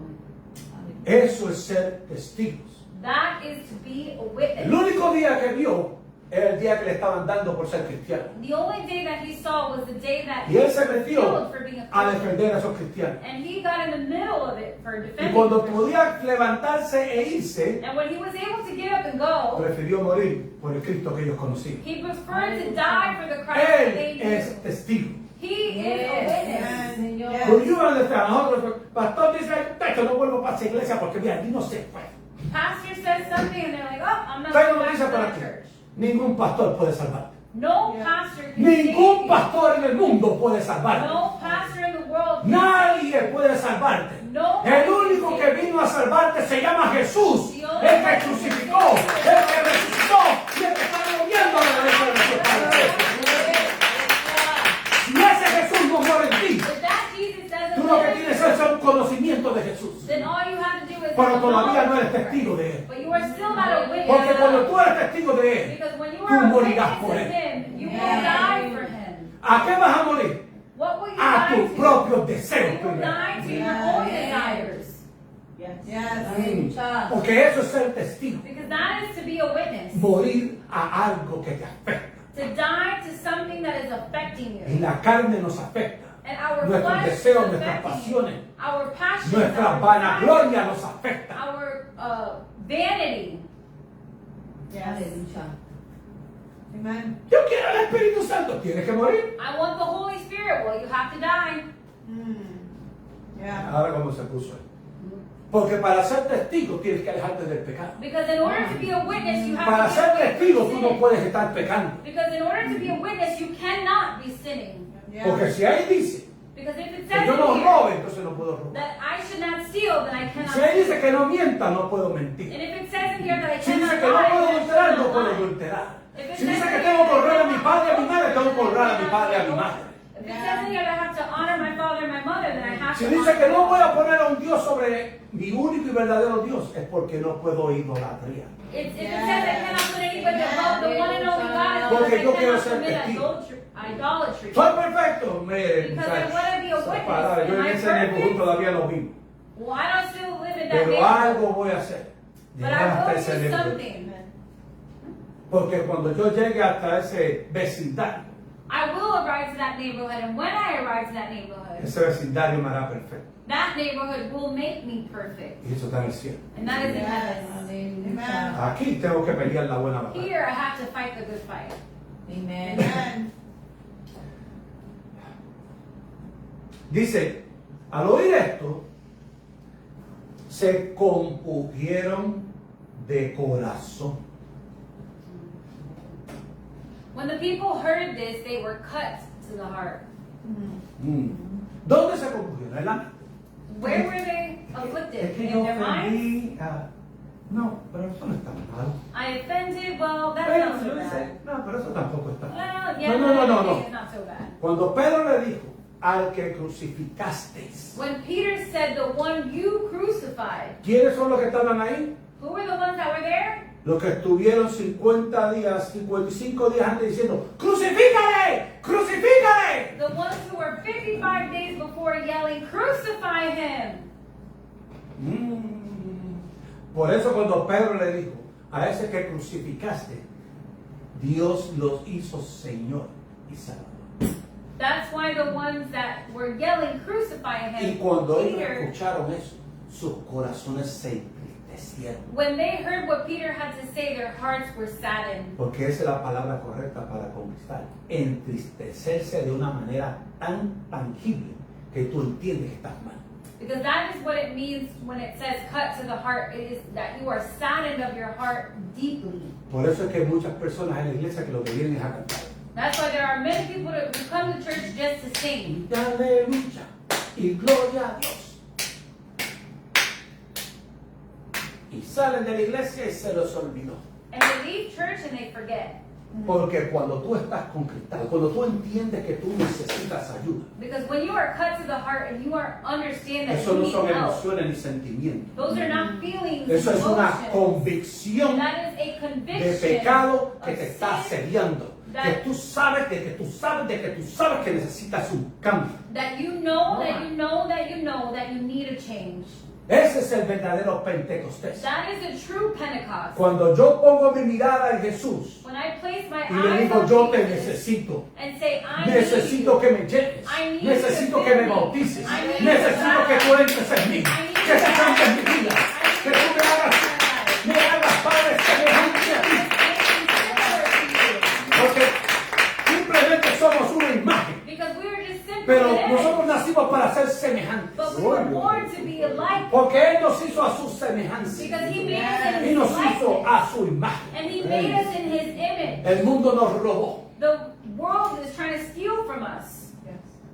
S1: Eso es ser testigos.
S2: That is to be a
S1: El
S2: witness.
S1: único día que vio era el día que le estaban dando por ser cristiano.
S2: The only day that he saw was the day that
S1: Y
S2: he
S1: él
S2: was
S1: se metió
S2: killed for being a
S1: a
S2: Christian.
S1: defender a esos cristianos.
S2: And he got in the middle of it for
S1: Y
S2: defending
S1: cuando
S2: Christians.
S1: podía levantarse e irse,
S2: And when he was able to get up and go,
S1: prefirió morir por el Cristo que ellos conocían.
S2: he preferred to die for the Christ that they
S1: Él es
S2: knew.
S1: testigo.
S2: He is a witness.
S3: Señor.
S4: Yes.
S1: Porque yo a nosotros, pastor dice, "Tacho, no vuelvo para esa iglesia porque mira, aquí no se fue.
S2: Pastor says something and they're like, oh, I'm not
S1: Traigo
S2: going back
S1: noticias
S2: to
S1: para
S2: that
S1: ti.
S2: church.
S1: Ningún pastor puede salvarte.
S2: No
S3: Yeah.
S2: pastor can
S1: Ningún
S2: save you.
S1: pastor en el mundo puede salvarte.
S2: No pastor in the world can
S1: Nadie puede salvarte.
S2: No.
S1: El único que vino a salvarte se llama Jesús. El que crucificó, el que resucitó y el que está moviendo a la derecha de nuestro Padre. Si ese Jesús no muere en ti,
S2: If that Jesus doesn't
S1: tú lo que
S2: live in
S1: tienes
S2: you,
S1: es un conocimiento de Jesús.
S2: then all you have to do is
S1: Pero todavía no
S2: know
S1: eres testigo de Él.
S2: But you are still not a witness.
S1: Porque cuando tú eres testigo de Él,
S2: Because when you
S1: tú
S2: are a
S1: morirás
S2: witness
S1: por
S2: to
S1: Él.
S2: him, you will
S3: Yeah.
S2: die for him.
S1: ¿A qué vas a morir?
S2: What will you
S1: A
S2: die
S1: tus
S2: to?
S1: propios deseos
S2: You will
S1: primero.
S2: die to your
S3: Yeah.
S2: own desires.
S4: Yes.
S3: Yes.
S1: Porque eso es ser testigo.
S2: Because that is to be a witness.
S1: Morir a algo que te afecta.
S2: To die to something that is affecting
S1: Y
S2: you.
S1: la carne nos afecta.
S2: And our
S1: Nuestros
S2: flesh is
S1: deseos, nuestras
S2: affecting you.
S1: pasiones,
S2: Our passions,
S1: nuestra
S2: our
S1: vanagloria
S2: desires,
S1: nos afecta.
S2: our vanity.
S3: Yes.
S4: Aleluya.
S3: Amen.
S1: Yo quiero el Espíritu Santo. Tienes que morir.
S2: I want the Holy Spirit. Well, you have to die.
S3: Yeah.
S1: Ahora cómo se puso él. Porque para ser testigo tienes que alejarte del pecado.
S2: Because in order to be a witness, you have
S1: Para
S2: to
S1: ser
S2: be
S1: testigo tú no
S2: sin.
S1: puedes estar pecando.
S2: Because in order to be a witness, you cannot be sinning.
S1: Porque si ahí dice
S2: Because if it
S1: que
S2: says
S1: yo no
S2: in here
S1: robe, entonces no puedo robar.
S2: that I should not steal, then I cannot
S1: Si ahí dice
S2: steal.
S1: que no mienta, no puedo mentir.
S2: And if it says in here that I
S1: Si
S2: cannot
S1: dice que no
S2: lie,
S1: puedo
S2: then I
S1: adulterar, no
S2: cannot
S1: puedo
S2: lie.
S1: adulterar.
S2: If it
S1: Si
S2: says
S1: dice que
S2: in
S1: tengo
S2: here
S1: que honrar a
S2: that
S1: mi
S2: I
S1: padre y a mi
S2: cannot
S1: madre, tengo que honrar a mi
S2: adultery,
S1: padre y a mi madre.
S2: If it says here that I have to honor my father and my mother, then I have
S1: Si
S2: to
S1: dice
S2: honor
S1: que no voy
S2: them.
S1: a poner a un Dios sobre mi único y verdadero Dios, es porque no puedo idolatría.
S2: If it says I cannot put anybody above the one and only God, it's
S1: Porque
S2: because
S1: yo
S2: I
S1: quiero
S2: cannot
S1: ser
S2: commit
S1: testigo.
S2: idolatry.
S1: Soy perfecto, mire,
S2: Because I
S1: muchachos,
S2: wanna be a
S1: esa
S2: witness.
S1: palabra, yo
S2: Am
S1: en
S2: I
S1: ese neighborhood
S2: perfect?
S1: todavía lo vivo.
S2: Well, I don't still live in that
S1: Pero
S2: neighborhood,
S1: algo voy a hacer.
S2: but
S1: Llegar
S2: I
S1: hasta
S2: will
S1: ese
S2: do
S1: neighborhood.
S2: something.
S1: Porque cuando yo llegue hasta ese vecindario,
S2: I will arrive to that neighborhood, and when I arrive to that neighborhood,
S1: ese vecindario me hará perfecto.
S2: that neighborhood will make me perfect.
S1: Y eso está en el cielo.
S2: And that is in
S3: Yes.
S2: heaven.
S3: Amen.
S1: Aquí tengo que pelear la buena batalla.
S2: Here I have to fight the good fight.
S3: Amen. Amen.
S1: Dice, al oír esto, se compungieron de corazón.
S2: When the people heard this, they were cut to the heart.
S1: ¿Dónde se compungieron? ¿En la mente?
S2: Where were they
S1: Es
S2: afflicted?
S1: que
S2: In
S1: yo
S2: their minds?
S1: ofendí a... No, pero eso no está mal.
S2: I offended, well, that's
S1: Bueno,
S2: not so
S1: yo
S2: bad.
S1: dice, no, pero eso tampoco está mal.
S2: Well, yeah,
S1: No.
S2: it's not so bad.
S1: Cuando Pedro le dijo, al que crucificasteis,
S2: When Peter said, the one you crucified,
S1: ¿quiénes son los que estaban ahí?
S2: who were the ones that were there?
S1: Los que estuvieron 50 días, 55 días antes diciendo, ¡crucifícale! ¡Crucifícale!
S2: The ones who were 55 days before yelling, crucify him.
S1: Por eso cuando Pedro le dijo, a ese que crucificaste, Dios los hizo Señor y Salvador.
S2: That's why the ones that were yelling, crucify
S1: Y
S2: him,
S1: cuando ellos
S2: Peter,
S1: escucharon eso, sus corazones se entristecieron.
S2: when they heard what Peter had to say, their hearts were saddened.
S1: Porque esa es la palabra correcta para conquistar. Entristecerse de una manera tan tangible que tú entiendes que estás mal.
S2: Because that is what it means when it says cut to the heart. It is that you are saddened of your heart deeply.
S1: Por eso es que hay muchas personas en la iglesia que lo que vienen es a cantar.
S2: That's why there are many people who come to church just to sing.
S1: Aleluya y gloria a Dios. Y salen de la iglesia y se los olvidó.
S2: And they leave church and they forget.
S1: Porque cuando tú estás conquistado, cuando tú entiendes que tú necesitas ayuda,
S2: Because when you are cut to the heart and you are understand that
S1: eso
S2: you
S1: no
S2: need
S1: son
S2: help,
S1: emociones ni sentimientos.
S2: those are not feelings,
S1: Eso es una
S2: emotions.
S1: convicción
S2: That is a
S1: de
S2: conviction
S1: pecado que
S2: of
S1: te está
S2: sin
S1: asediando. Que tú sabes de que tú sabes de que tú sabes que necesitas un cambio.
S2: that you know that you know that you know that you need a change.
S1: Ese es el verdadero Pentecostés.
S2: That is a true Pentecost.
S1: Cuando yo pongo mi mirada en Jesús
S2: When I place my
S1: y le
S2: eyes
S1: digo,
S2: on
S1: yo te
S2: Jesus
S1: necesito.
S2: and say, I
S1: Necesito
S2: need
S1: que me llenes.
S2: I need
S1: Necesito
S2: to
S1: que me
S2: fill me.
S1: bautices.
S2: I need
S1: Necesito
S2: to
S1: que tú entres en mí.
S2: I need
S1: Que tú
S2: to
S1: cambies mi vida.
S2: I
S1: Que
S2: need
S1: tú me hagas Padre semejante a ti. Porque simplemente somos una imagen.
S2: Because we are just simple
S1: Pero
S2: today.
S1: nosotros nacimos para ser semejantes.
S2: But we were born to be alike
S1: Porque Él nos hizo a su semejanza.
S2: because He made us in
S1: Y
S2: His
S1: nos hizo
S2: likeness.
S1: a su imagen.
S2: And He made us in His image.
S1: El mundo nos robó.
S2: The world is trying to steal from us.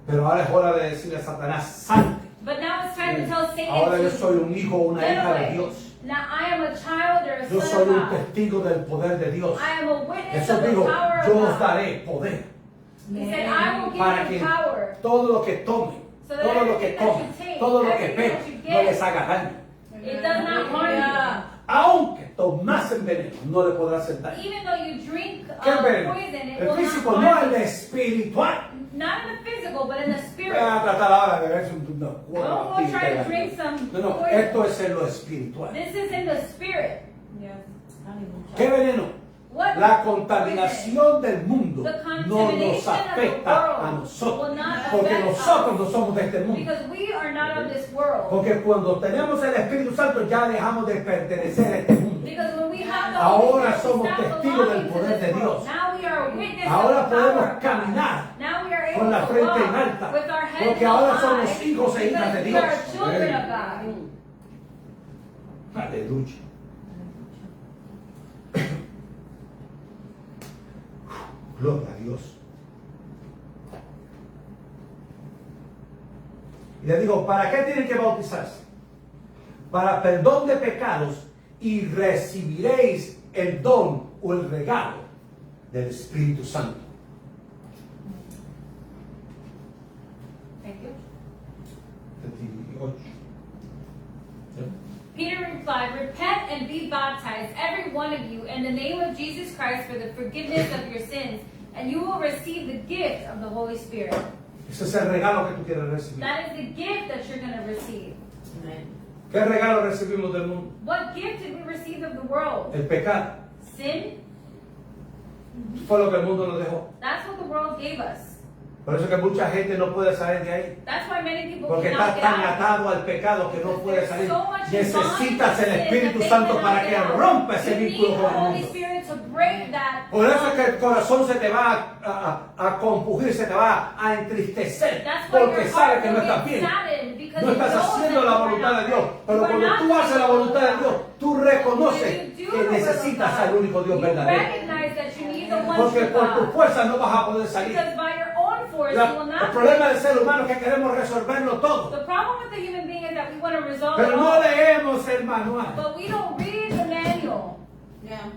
S1: Pero ahora es hora de decirle a Satanás, salte.
S2: But now it's time to tell Satan
S1: Ahora yo
S2: to
S1: soy un hijo o una
S2: get
S1: hija de
S2: away.
S1: Dios.
S2: Now I am a child or a
S1: Yo
S2: son
S1: soy
S2: of
S1: un
S2: God.
S1: testigo del poder de Dios.
S2: I am a witness
S1: Eso
S2: of the
S1: dijo,
S2: power
S1: yo
S2: of
S1: os
S2: God.
S1: daré poder
S2: He said, I will
S1: para
S2: give
S1: que
S2: you power.
S1: todo lo que tomen,
S2: So that
S1: todo lo que
S2: everything that
S1: comen,
S2: you take,
S1: todo lo que
S2: everything
S1: beban,
S2: that you
S1: no
S2: get,
S1: les haga daño.
S2: It does not harm
S1: Aunque tomasen veneno, no le podrá hacer
S2: you.
S1: daño.
S2: Even though you drink
S1: ¿Qué veneno?
S2: poison, it
S1: El
S2: will
S1: físico,
S2: not
S1: no
S2: harm
S1: el
S2: you.
S1: espiritual.
S2: Not in the physical, but in the spirit.
S1: Voy a tratar ahora de beberse una
S2: Don't
S1: cuota
S2: go try to drink some
S1: No, no,
S2: poison.
S1: esto es en lo espiritual.
S2: This is in the spirit.
S1: ¿Qué veneno?
S2: What
S1: La
S2: poison?
S1: contaminación del mundo
S2: The
S1: no nos
S2: contamination of the
S1: afecta a
S2: world
S1: nosotros.
S2: will not
S1: Porque
S2: affect
S1: nosotros
S2: us.
S1: no somos de este mundo.
S2: Because we are not of this world.
S1: Porque cuando tenemos el Espíritu Santo ya dejamos de pertenecer a este mundo.
S2: Because when we have the
S1: Ahora
S2: Holy Spirit,
S1: somos
S2: we stop
S1: testigos del
S2: belonging to
S1: poder
S2: this
S1: de
S2: world.
S1: Dios.
S2: Now we are a witness
S1: Ahora
S2: of the
S1: podemos
S2: power of God.
S1: caminar
S2: Now we are able
S1: con la
S2: to
S1: frente en
S2: walk
S1: alta.
S2: with our heads
S1: Porque
S2: up
S1: ahora
S2: high
S1: somos hijos e hijas de
S2: because we
S1: Dios.
S2: are children of God.
S1: Aleluya. Gloria a Dios. Y le digo, ¿para qué tienen que bautizarse? Para perdón de pecados y recibiréis el don o el regalo del Espíritu Santo.
S2: Peter replied, "Repent and be baptized, every one of you, in the name of Jesus Christ for the forgiveness of your sins, and you will receive the gift of the Holy Spirit."
S1: Ese es el regalo que tú quieres recibir.
S2: That is the gift that you're going to receive.
S3: Amen.
S1: ¿Qué regalo recibimos del mundo?
S2: What gift did we receive of the world?
S1: El pecado.
S2: Sin?
S1: Fue lo que el mundo nos dejó.
S2: That's what the world gave us.
S1: Por eso que mucha gente no puede salir de ahí.
S2: That's why many people
S1: Porque
S2: cannot
S1: está
S2: get
S1: tan
S2: out.
S1: atado al pecado que no puede salir.
S2: So much
S1: Necesitas el
S2: bondage to sin
S1: Espíritu
S2: that they
S1: Santo
S2: cannot
S1: para
S2: get
S1: que
S2: out.
S1: rompa ese
S2: You need
S1: vínculo
S2: the
S1: con el
S2: Holy
S1: mundo.
S2: Spirit to break that.
S1: Por eso es que el corazón se te va a compugir, se te va a entristecer.
S2: That's why
S1: Porque
S2: your
S1: sabe
S2: heart
S1: que no
S2: will
S1: estás
S2: get
S1: bien.
S2: saddened because
S1: No
S2: it
S1: estás
S2: knows
S1: haciendo
S2: that
S1: la
S2: you are
S1: voluntad de
S2: not
S1: Dios.
S2: right.
S1: Pero
S2: You are
S1: cuando
S2: not
S1: tú haces la
S2: doing
S1: voluntad de
S2: the will
S1: Dios,
S2: of God.
S1: tú reconoces
S2: When you do
S1: que
S2: the will of
S1: necesitas
S2: God,
S1: al único Dios
S2: you
S1: verdadero.
S2: recognize that you need the one
S1: Porque
S2: true
S1: por tu
S2: God.
S1: fuerza no vas a poder salir.
S2: Because by your own force, you will
S1: El
S2: not.
S1: problema del ser humano es que queremos resolverlo todo.
S2: The problem with the human being is that we want to resolve
S1: Pero
S2: it
S1: no
S2: all,
S1: leemos el manual.
S2: but we don't read the manual.
S3: Yeah.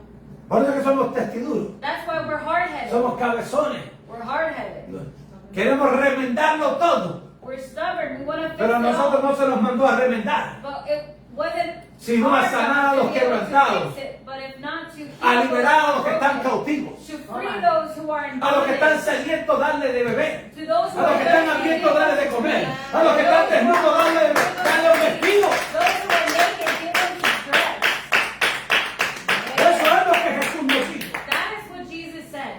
S1: Por eso es que somos testiduros.
S2: That's why we're hard-headed.
S1: Somos cabezones.
S2: We're hard-headed.
S1: Queremos remendarlo todo.
S2: We're stubborn. We want to fix
S1: Pero a
S2: it
S1: nosotros
S2: all.
S1: no se nos mandó a remendar.
S2: But it wasn't
S1: Sino a
S2: our
S1: sanar a
S2: job
S1: los
S2: to be able to
S1: quebrantados.
S2: fix it, but if not to heal
S1: A
S2: those
S1: liberar a
S2: who
S1: los que
S2: are
S1: están
S2: broken,
S1: cautivos.
S2: to free those who are in
S1: A los que están
S2: bondage,
S1: sedientos, darle de beber.
S2: to those who
S1: A los
S2: are
S1: que están
S2: thirsty,
S1: hambrientos,
S2: give
S1: darle
S2: them
S1: de
S2: to
S1: comer.
S2: drink.
S1: A los que están desnudos, darle un vestido.
S2: Those who are naked, give them to dress.
S1: Eso es lo que Jesús nos dijo.
S2: That is what Jesus said.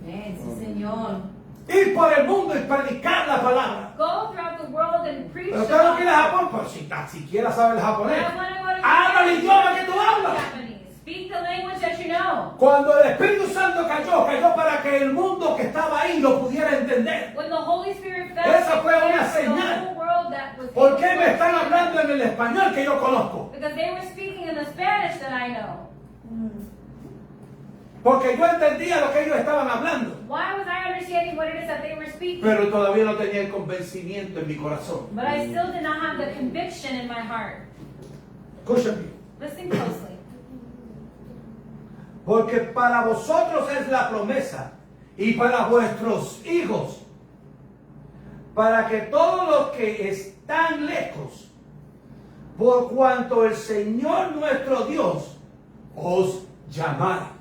S3: Amén, sí, Señor.
S1: Ir por el mundo y predicar la palabra.
S2: Go throughout the world and preach
S1: Pero
S2: the
S1: usted no quiere
S2: gospel.
S1: Japón, pues si tan siquiera sabe el
S2: But
S1: japonés.
S2: I want to go to
S1: Habla el
S2: Japan.
S1: idioma que tú hablas.
S2: Japanese. Speak the language that you know.
S1: Cuando el Espíritu Santo cayó para que el mundo que estaba ahí lo pudiera entender.
S2: When the Holy Spirit fell,
S1: Esa fue una
S2: the
S1: señal.
S2: whole world that was
S1: ¿Por
S2: able
S1: qué
S2: to
S1: me están
S2: understand.
S1: hablando en el español que yo conozco?
S2: Because they were speaking in the Spanish that I know.
S1: Porque yo entendía lo que ellos estaban hablando.
S2: Why was I understanding what it is that they were speaking?
S1: Pero todavía no tenía el convencimiento en mi corazón.
S2: But I still did not have the conviction in my heart.
S1: Escúchame.
S2: Listen closely.
S1: Porque para vosotros es la promesa y para vuestros hijos, para que todos los que están lejos, por cuanto el Señor nuestro Dios os llamare.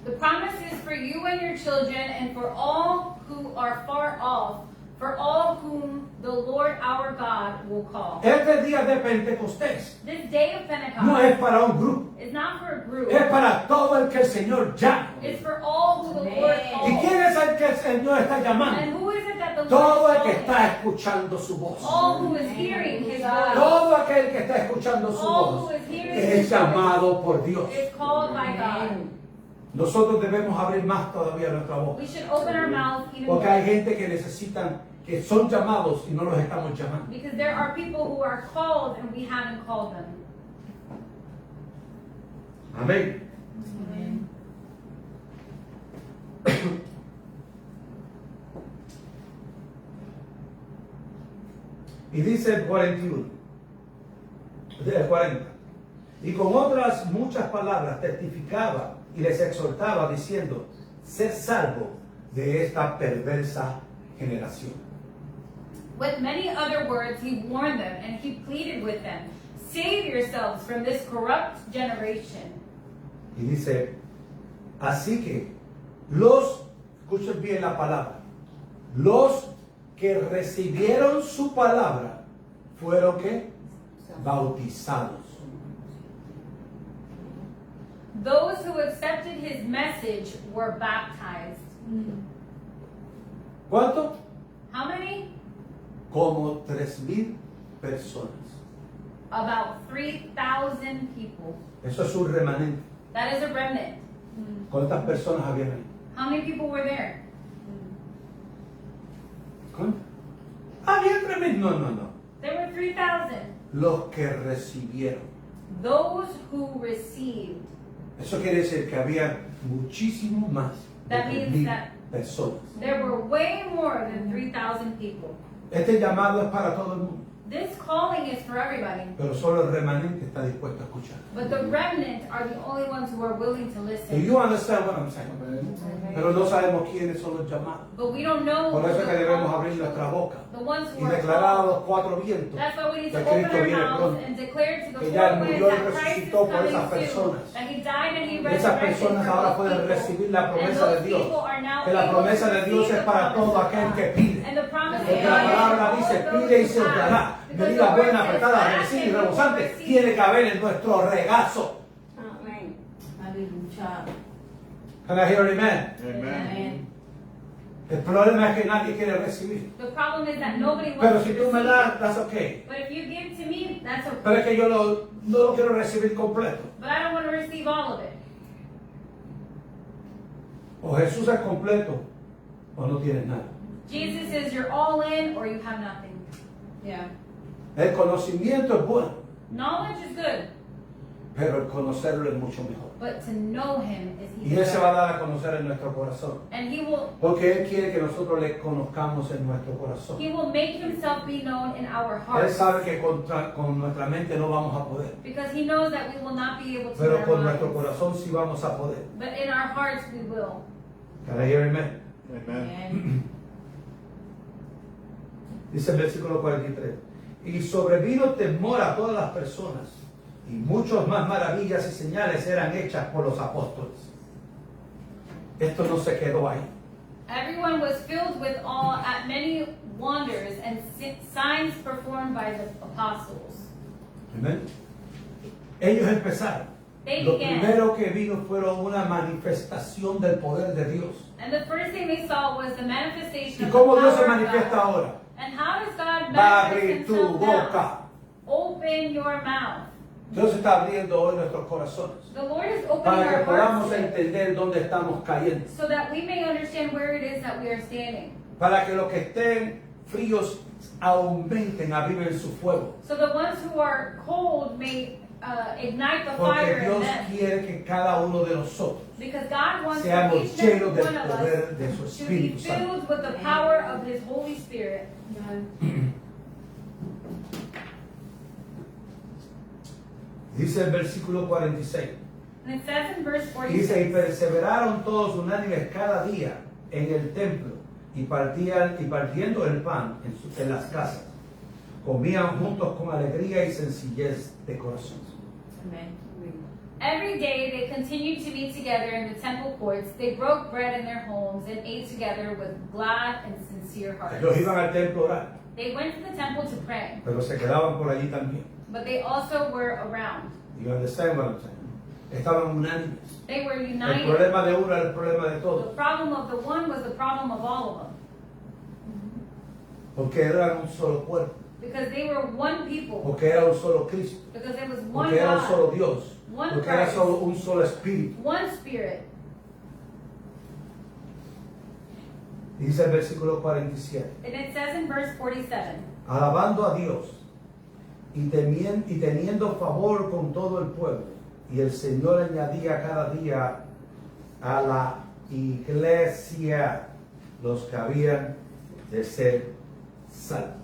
S2: The promise is for you and your children and for all who are far off, for all whom the Lord our God will call.
S1: Este día de Pentecostés
S2: This day of Pentecost
S1: no es para un grupo,
S2: is not for a group.
S1: es para todo el que el Señor llama.
S2: It's for all who the Lord
S1: ¿Y
S2: calls.
S1: quién es el que el Señor está
S2: And
S1: llamando?
S2: who is it that the
S1: Todo
S2: Lord
S1: el que
S2: is
S1: está
S2: calling?
S1: escuchando su voz.
S2: All who is hearing His voice.
S1: Todo aquel que está escuchando su
S2: All
S1: voz
S2: who is hearing
S1: es
S2: His
S1: llamado por Dios.
S2: voice is called by God.
S1: Nosotros debemos abrir más todavía nuestra boca.
S2: We should open our mouths even
S1: Porque
S2: more.
S1: hay gente que necesitan, que son llamados y no los estamos llamando.
S2: Because there are people who are called and we haven't called them.
S1: Amén.
S3: Amén.
S1: Y dice el 41, el 40. Y con otras muchas palabras testificaba y les exhortaba diciendo, sed salvo de esta perversa generación.
S2: With many other words, he warned them and he pleaded with them, save yourselves from this corrupt generation.
S1: Y dice, así que escuchen bien la palabra, los que recibieron su palabra fueron ¿qué? Bautizados.
S2: Those who accepted his message were baptized.
S1: ¿Cuánto?
S2: How many?
S1: Como 3,000 personas.
S2: About 3,000 people.
S1: Eso es un remanente.
S2: That is a remnant.
S1: ¿Cuántas personas habían ahí?
S2: How many people were there?
S1: ¿Cuántas? Había 3,000. No.
S2: There were 3,000.
S1: Los que recibieron.
S2: Those who received.
S1: Eso quiere decir que había muchísimo más de
S2: That means
S1: 3,000
S2: that
S1: personas.
S2: there were way more than 3,000 people.
S1: Este llamado es para todo el mundo.
S2: This calling is for everybody,
S1: pero solo el remanente está dispuesto a escuchar.
S2: but the remnant are the only ones who are willing to
S1: Do
S2: listen.
S1: you understand what I'm saying? Pero no sabemos quiénes son los llamados.
S2: But we don't know
S1: Por eso es que
S2: the
S1: debemos
S2: called
S1: abrir nuestra
S2: people,
S1: boca
S2: the ones
S1: y
S2: who are
S1: declarar a
S2: called.
S1: los cuatro vientos
S2: That's why we need to
S1: que
S2: open
S1: Cristo
S2: our
S1: viene
S2: mouths
S1: pronto.
S2: and declare to the
S1: Que
S2: four
S1: ya
S2: winds
S1: murió y
S2: that Christ is
S1: resucitó por
S2: coming
S1: esas
S2: soon.
S1: personas.
S2: That he died and he
S1: Esas
S2: resurrected
S1: personas
S2: for
S1: ahora
S2: those
S1: pueden
S2: people.
S1: recibir la
S2: And
S1: promesa de
S2: those
S1: Dios.
S2: people are now
S1: Que la
S2: able
S1: promesa
S2: to
S1: de Dios
S2: receive
S1: es
S2: the
S1: para
S2: promise
S1: todo
S2: of
S1: aquel
S2: God.
S1: que pide.
S2: And the promise of
S1: Porque
S2: God
S1: la
S2: is
S1: palabra
S2: for
S1: dice,
S2: all those
S1: pide y
S2: who
S1: se os
S2: ask.
S1: dará.
S2: Because
S1: Medida
S2: the word
S1: buena,
S2: says,
S1: apretada,
S2: ask
S1: recibir y
S2: and you will
S1: rebosante,
S2: receive.
S1: tiene que haber en nuestro regazo.
S3: Amén. Aleluya.
S1: Can I hear amen?
S3: Amén.
S1: El problema es que nadie quiere recibir.
S2: The problem is that nobody
S1: Pero
S2: wants
S1: si
S2: to
S1: tú me
S2: receive.
S1: das, that's okay.
S2: But if you give to me, that's
S1: Pero es
S2: okay.
S1: que yo no lo quiero recibir completo.
S2: But I don't want to receive all of it.
S1: O Jesús es completo o no tienes nada.
S2: Jesus says you're all in or you have nothing.
S3: Yeah.
S1: El conocimiento es bueno,
S2: Knowledge is good,
S1: pero el conocerlo es mucho mejor.
S2: but to know him is
S1: Y
S2: even
S1: Él se va a
S2: better.
S1: dar a conocer en nuestro corazón.
S2: And he will
S1: Porque Él quiere que nosotros le conozcamos en nuestro corazón.
S2: make himself be known in our
S1: Él
S2: hearts.
S1: sabe que con nuestra mente no vamos a poder.
S2: Because he knows that we will not be able to in
S1: Pero
S2: our
S1: con nuestro
S2: minds.
S1: corazón sí vamos a poder.
S2: But in our hearts we will.
S1: Can I hear amen?
S3: Amén.
S1: Dice el versículo 43. Y sobrevino temor a todas las personas, y muchas más maravillas y señales eran hechas por los apóstoles. Esto no se quedó ahí.
S2: Everyone was filled with awe at many wonders and signs performed by the apostles.
S1: Amén. Ellos empezaron.
S2: They
S1: Lo
S2: began.
S1: primero que vino fueron una manifestación del poder de Dios.
S2: And the first thing they saw was the manifestation
S1: ¿Y
S2: of the
S1: cómo Dios se
S2: power of
S1: manifiesta
S2: God.
S1: ahora?
S2: And how does God
S1: Va a
S2: manifest
S1: abrir tu
S2: himself now?
S1: boca.
S2: Open your mouth.
S1: Dios está abriendo hoy nuestros corazones
S2: The Lord is opening
S1: para que
S2: our
S1: podamos
S2: hearts
S1: entender dónde estamos cayendo.
S2: so that we may understand where it is that we are standing.
S1: Para que los que estén fríos aumenten, aviven su fuego.
S2: So the ones who are cold may ignite the
S1: Porque
S2: fire in
S1: Dios
S2: them.
S1: quiere que cada uno de nosotros
S2: Because God wants
S1: seamos
S2: each and every
S1: llenos del
S2: one of
S1: poder
S2: us
S1: de su
S2: to be
S1: Espíritu Santo.
S2: filled with the power of His Holy Spirit.
S1: Dice el versículo 46.
S2: And it says in verse
S1: Y dice, y
S2: 46,
S1: perseveraron todos unánimes cada día en el templo y partiendo el pan en las casas. Comían juntos con alegría y sencillez de corazón.
S3: Amén.
S2: every day they continued to meet together in the temple courts. They broke bread in their homes and ate together with glad and sincere hearts.
S1: Ellos iban al templo a orar,
S2: They went to the temple to pray,
S1: pero se quedaban por allí también.
S2: but they also were around.
S1: You understand what I'm saying? Estaban unánimes.
S2: They were
S1: El
S2: united.
S1: problema de uno era el problema de
S2: The
S1: todos,
S2: problem of the one was the problem of all of them.
S1: porque eran un solo cuerpo,
S2: Because they were one people.
S1: porque era un solo Cristo,
S2: Because there was one
S1: porque era un solo
S2: God,
S1: Dios,
S2: One
S1: porque era
S2: Christ.
S1: solo un solo Espíritu.
S2: one Spirit.
S1: Y dice el versículo 47.
S2: And it says in verse 47,
S1: Alabando a Dios y teniendo favor con todo el pueblo. Y el Señor añadía cada día a la iglesia los que habían de ser salvos.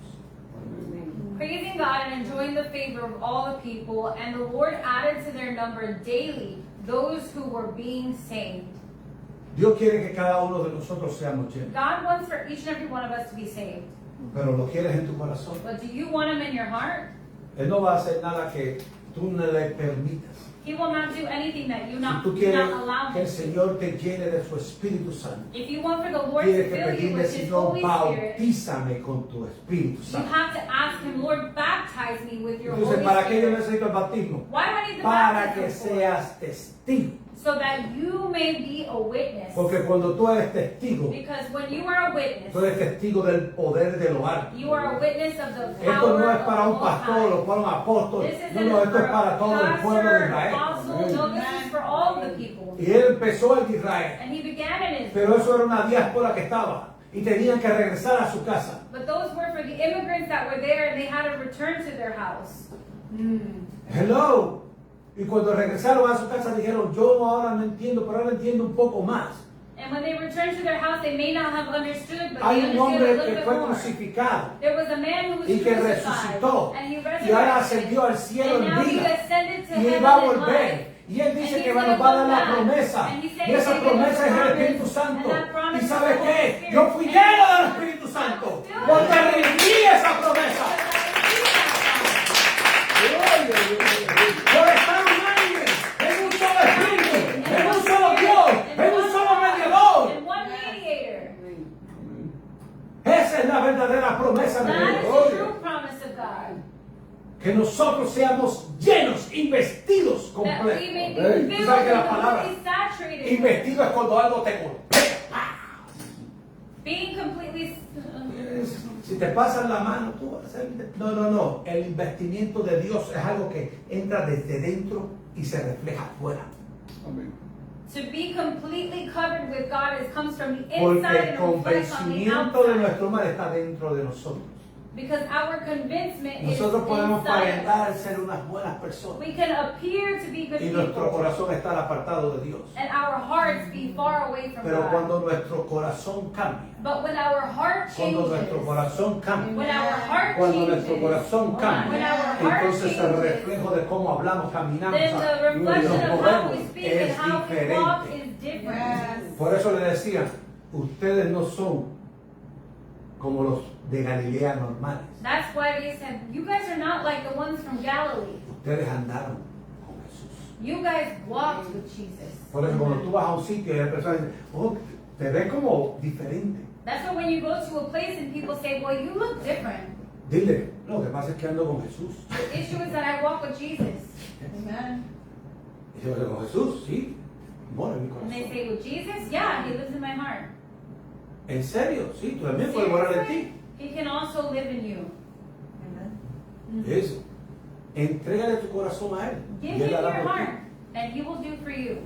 S2: praising God and enjoying the favor of all the people, and the Lord added to their number daily those who were being saved.
S1: Dios quiere que cada uno de nosotros seamos llenos,
S2: God wants for each and every one of us to be saved.
S1: pero lo quieres en tu corazón.
S2: But do you want Him in your heart?
S1: Él no va a hacer nada que tú no le permitas.
S2: He will not do anything that you
S1: Si
S2: not,
S1: tú
S2: do
S1: quieres
S2: not allow
S1: que
S2: Him
S1: el
S2: to.
S1: Señor te llene de su Espíritu Santo,
S2: If you want for the Lord
S1: tienes
S2: to
S1: que
S2: fill you
S1: pedirle,
S2: with His
S1: Señor,
S2: Holy Spirit,
S1: bautízame con tu Espíritu
S2: you
S1: Santo.
S2: have to ask Him, Lord, baptize me with your
S1: Entonces,
S2: Holy
S1: ¿para qué yo
S2: Spirit.
S1: necesito el bautismo?
S2: Why do I need the
S1: Para que
S2: baptism for?
S1: seas testigo.
S2: So that you may be a witness.
S1: Porque cuando tú eres testigo,
S2: Because when you are a witness,
S1: tú eres testigo del poder de lo alto.
S2: you are a witness of the
S1: Esto
S2: power
S1: no es
S2: of
S1: para
S2: the
S1: un
S2: Most
S1: pastor o
S2: High.
S1: para un apóstol.
S2: This
S1: No,
S2: isn't
S1: no, esto
S2: for
S1: es para
S2: a
S1: todo el pueblo de
S2: pastor,
S1: Israel.
S2: apostle. No, this is for all the people.
S1: Y él empezó en Israel.
S2: And he began in Israel.
S1: Pero eso era una diáspora que estaba. Y tenían que regresar a su casa.
S2: But those were for the immigrants that were there and they had to return to their house.
S1: Hello. Y cuando regresaron a su casa dijeron, yo ahora no entiendo, pero ahora entiendo un poco más.
S2: And And when they returned to their house, they may not have understood, but
S1: Hay
S2: they
S1: un
S2: understood a
S1: hombre
S2: little
S1: que
S2: bit
S1: fue
S2: more.
S1: crucificado
S2: There was a man who was
S1: y que
S2: crucified,
S1: resucitó
S2: and he
S1: y ahora
S2: resurrected,
S1: ascendió al cielo
S2: and
S1: en
S2: now he
S1: vida
S2: ascended to
S1: y
S2: heaven
S1: va a
S2: in life.
S1: volver. Y él dice
S2: And
S1: que
S2: he's
S1: nos
S2: gonna
S1: va a dar
S2: come
S1: la
S2: back.
S1: promesa.
S2: And he said
S1: Y esa
S2: he's gonna
S1: promesa es
S2: give
S1: el
S2: us a
S1: Espíritu
S2: promise,
S1: Santo.
S2: and that promise
S1: ¿Y
S2: is
S1: sabe
S2: the Holy
S1: qué?
S2: Spirit.
S1: Yo fui
S2: And
S1: lleno del Espíritu Santo porque recibí esa promesa. Por estar unánime en un solo Espíritu, en un solo Dios, en un solo mediador.
S2: And one mediator.
S1: Esa es la verdadera promesa de
S2: That is the
S1: Dios.
S2: true promise of God.
S1: Que nosotros seamos llenos, investidos
S2: That we may be
S1: completos. Tú
S2: filled
S1: sabes que la
S2: and
S1: palabra
S2: completely saturated.
S1: investido es cuando algo te golpea.
S2: Being completely.
S1: Si te pasan la mano, tú vas a hacer. No. El investimiento de Dios es algo que entra desde dentro y se refleja afuera.
S2: To be completely covered with God comes from the
S1: Porque
S2: inside
S1: el
S2: and reflects on the
S1: convencimiento de
S2: outside.
S1: nuestro mal está dentro de nosotros.
S2: Because our convincement is
S1: Nosotros podemos
S2: inside of
S1: aparentar
S2: us.
S1: ser unas buenas personas
S2: We can appear to be good
S1: y nuestro
S2: people,
S1: corazón está apartado de Dios.
S2: and our hearts be far away from
S1: Pero
S2: God.
S1: cuando nuestro corazón cambia,
S2: But when our heart
S1: cuando
S2: changes,
S1: nuestro corazón cambia,
S2: when our heart
S1: cuando
S2: changes,
S1: nuestro corazón
S2: when
S1: cambia,
S2: our heart
S1: entonces el
S2: changes,
S1: reflejo de cómo hablamos, caminamos
S2: then the
S1: y
S2: reflection
S1: nos
S2: of how
S1: movemos
S2: we speak and
S1: es
S2: how we walk
S1: diferente.
S2: is different.
S3: Yes.
S1: Por eso le decían, ustedes no son como los de Galilea normales.
S2: That's why they said, you guys are not like the ones from Galilee.
S1: Ustedes andaron con Jesús.
S2: You guys walked with Jesus.
S1: Por eso cuando tú vas a un sitio y hay personas que dicen, oh, te ves como diferente.
S2: That's why when you go to a place and people say, well, you look different.
S1: Dile, lo que pasa es que ando con Jesús.
S2: The issue is that I walk with Jesus.
S3: Amen.
S1: Y yo con Jesús, sí, mora en mi
S2: And they
S1: corazón.
S2: say, with Jesus? Yeah, he lives in my heart.
S1: En serio, sí, tú también puedes morar en ti.
S2: Seriously? He can also live in you.
S3: Amen.
S1: Eso. Entrégale tu corazón a Él.
S2: Give
S1: Y Él
S2: him
S1: hará
S2: your
S1: por ti.
S2: heart, and he will do for you.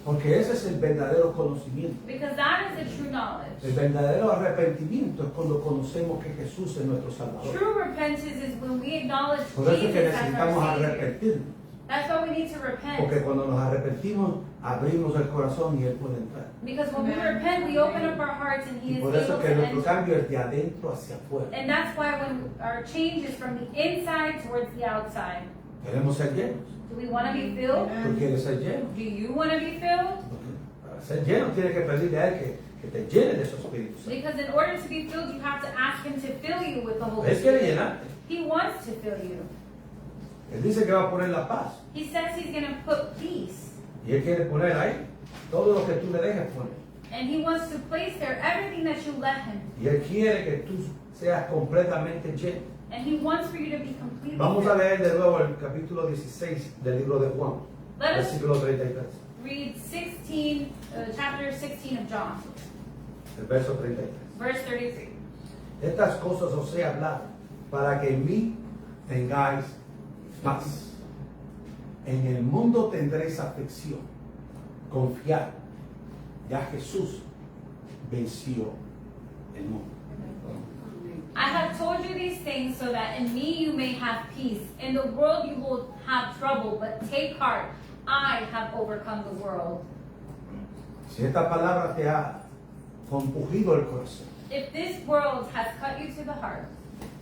S1: Porque ese es el verdadero conocimiento.
S2: Because that is the true
S1: El
S2: knowledge.
S1: verdadero arrepentimiento es cuando conocemos que Jesús es nuestro Salvador.
S2: True repentance is when we acknowledge
S1: Por eso es
S2: Jesus
S1: que
S2: as our
S1: necesitamos
S2: Savior.
S1: arrepentirnos.
S2: That's why we need to repent.
S1: Porque cuando nos arrepentimos, abrimos el corazón y Él puede entrar.
S2: Because when we
S3: Amen.
S2: repent, we open up our hearts and
S1: Y
S2: he is
S1: por eso
S2: able
S1: que
S2: to
S1: nuestro
S2: enter.
S1: cambio es de adentro hacia afuera.
S2: And that's why when our change is from the inside towards the outside.
S1: Queremos ser llenos.
S2: Do we want to be filled?
S1: ¿Tú quieres ser lleno?
S2: Do you want to be filled?
S1: Porque para ser lleno tienes que pedirle a Él que te llene de su Espíritu Santo.
S2: Because in order to be filled, you have to ask him to fill you with the Holy
S1: Él quiere
S2: Spirit.
S1: llenarte.
S2: He wants to fill you.
S1: Él dice que va a poner la paz.
S2: He says he's going to put peace.
S1: Y Él quiere poner ahí todo lo que tú le dejes poner.
S2: And he wants to place there everything that you let him.
S1: Y Él quiere que tú seas completamente lleno.
S2: And he wants for you to be completely
S1: Vamos a
S2: filled.
S1: leer de nuevo el capítulo 16 del libro de Juan,
S2: Let us
S1: versículo 33.
S2: read chapter 16 of John,
S1: El verso 33.
S2: verse 33.
S1: Estas cosas os he hablado para que en mí tengáis paz. En el mundo tendréis aflicción. Confiad, ya Jesús venció el mundo.
S2: I have told you these things so that in me you may have peace. In the world you will have trouble, but take heart. I have overcome the world.
S1: Si esta palabra te ha compungido el corazón,
S2: If this world has cut you to the heart,